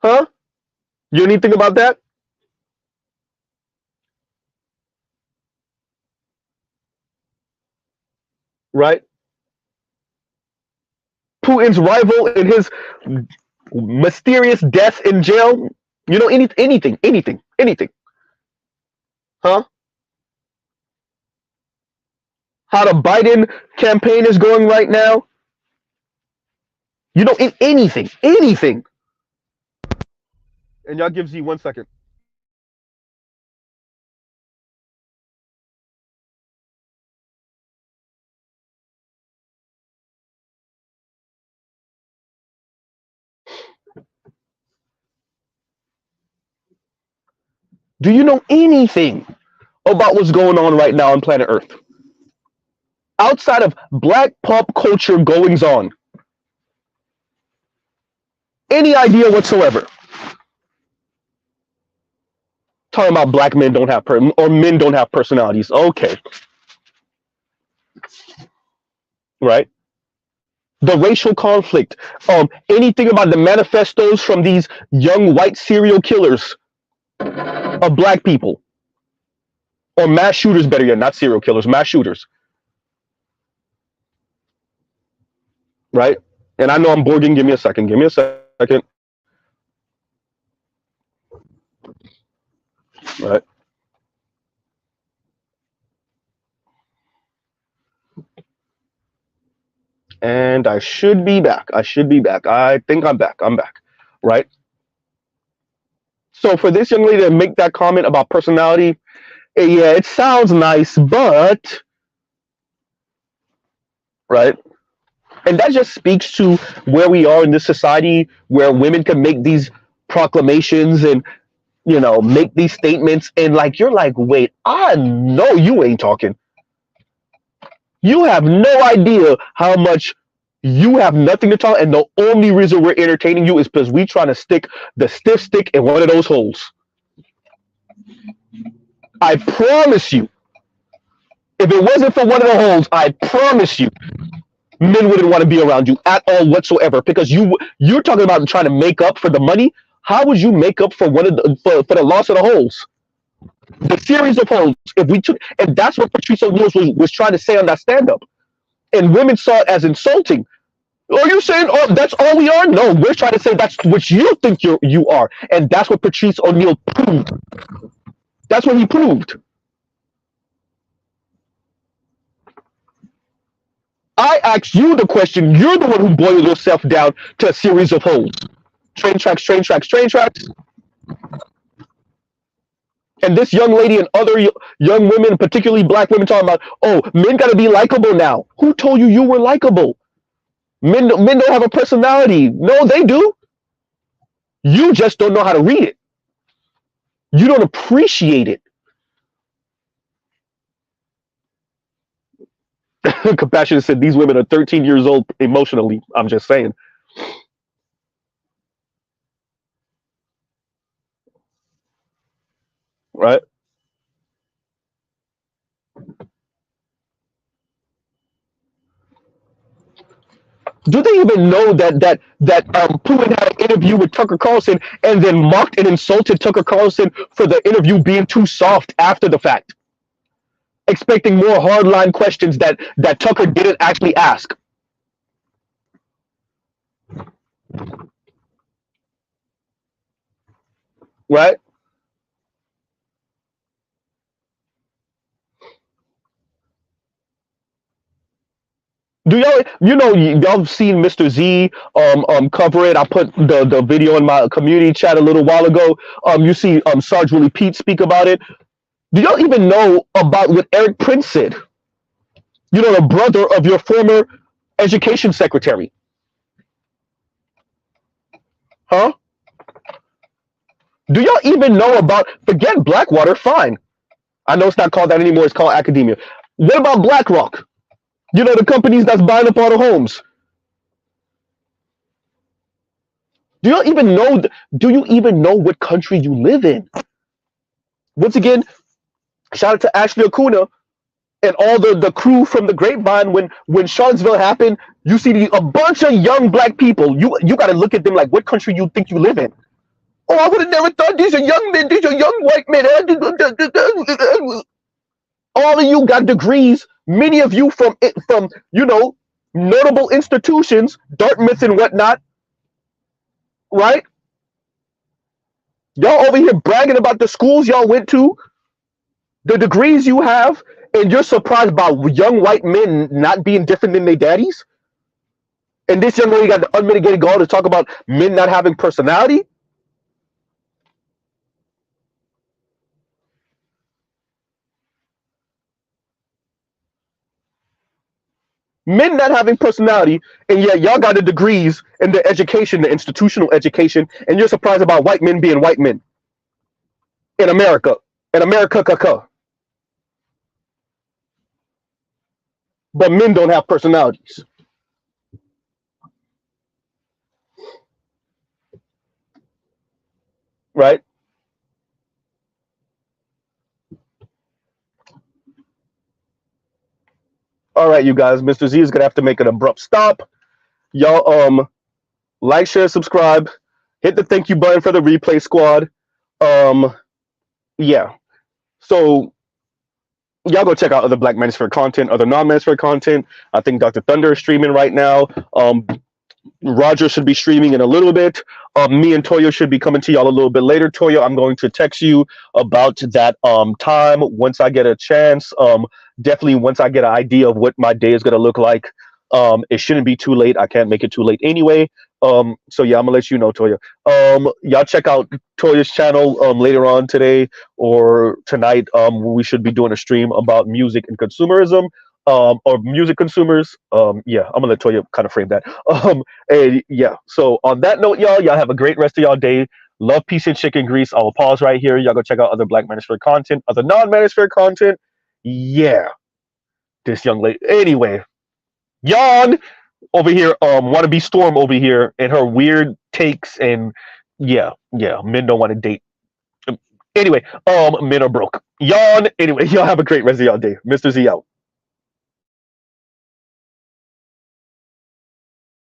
huh? You know anything about that? Right? Putin's rival in his mysterious death in jail. You know anything, huh? How the Biden campaign is going right now. You know anything. And y'all give Z 1 second. Do you know anything about what's going on right now on planet Earth? Outside of black pop culture goings on. Any idea whatsoever? Talking about black men don't have or men don't have personalities. Okay, right? The racial conflict. Anything about the manifestos from these young white serial killers of black people, or mass shooters, better yet, not serial killers, mass shooters, right? And I know I'm borging. Give me a second. Give me a second. Right. And I should be back. I should be back. I think I'm back. I'm back. Right. So for this young lady to make that comment about personality, yeah, it sounds nice, but right. And that just speaks to where we are in this society where women can make these proclamations and, make these statements. And like, you're like, wait, I know you ain't talking. You have no idea how much you have nothing to talk. And the only reason we're entertaining you is because we trying to stick the stiff stick in one of those holes. I promise you, if it wasn't for one of the holes, I promise you, men wouldn't want to be around you at all whatsoever, because you're talking about trying to make up for the money. How would you make up for one of for the loss of the holes? The series of holes. If we took, and that's what Patrice O'Neal was trying to say on that stand up, and women saw it as insulting. Are you saying, oh, that's all we are? No, we're trying to say that's what you think you are, and that's what Patrice O'Neal proved. That's what he proved. I asked you the question. You're the one who boiled yourself down to a series of holes. Train tracks, train tracks, train tracks. And this young lady and other young women, particularly black women, talking about, oh, men got to be likable now. Who told you were likable? Men don't have a personality. No, they do. You just don't know how to read it. You don't appreciate it. Compassion said these women are 13 years old emotionally. I'm just saying. Right? Do they even know that Putin had an interview with Tucker Carlson and then mocked and insulted Tucker Carlson for the interview being too soft after the fact, expecting more hardline questions that Tucker didn't actually ask? Right? Do y'all seen Mr. Z cover it? I put the video in my community chat a little while ago. You see Sarge Willie Pete speak about it. Do y'all even know about what Eric Prince said? You know, the brother of your former education secretary. Huh? Do y'all even know about, forget Blackwater, fine. I know it's not called that anymore, it's called academia. What about BlackRock? You know, the companies that's buying up all the homes. Do you even know what country you live in? Once again, shout out to Ashley Acuna and all the crew from the Grapevine. When Charlottesville happened, you see a bunch of young black people. You got to look at them like, what country you think you live in? Oh, I would have never thought these are young men. These are young white men. All of you got degrees. Many of you from notable institutions, Dartmouth and whatnot, right? Y'all over here bragging about the schools y'all went to, the degrees you have, and you're surprised by young white men not being different than their daddies? And this young lady got the unmitigated gall to talk about men not having personality? Men not having personality, and yet y'all got the degrees in the education, the institutional education, and you're surprised about white men being white men. in America. In America, but men don't have personalities, right? All right, you guys. Mr. Z is gonna have to make an abrupt stop. Y'all, like, share, subscribe, hit the thank you button for the replay squad. Um, yeah. So y'all go check out other Black Manosphere content, other non-Manosphere content. I think Dr. Thunder is streaming right now. Roger should be streaming in a little bit. Me and Toyo should be coming to y'all a little bit later. Toyo, I'm going to text you about that time once I get a chance. Definitely once I get an idea of what my day is going to look like. It shouldn't be too late. I can't make it too late anyway. So yeah, I'm gonna let you know, Toya. Y'all check out Toya's channel later on today or tonight. We should be doing a stream about music and consumerism. Or music consumers. Yeah, I'm gonna let Toya kind of frame that. And yeah, so on that note, y'all have a great rest of y'all day. Love, peace, and chicken grease. I will pause right here. Y'all go check out other Black Manosphere content, other non-Manosphere content. Yeah, this young lady. Anyway, yawn over here. Want to be Storm over here and her weird takes and yeah, men don't want to date. Anyway, men are broke. Yawn. Anyway, y'all have a great rest of y'all day. Mr. Z out.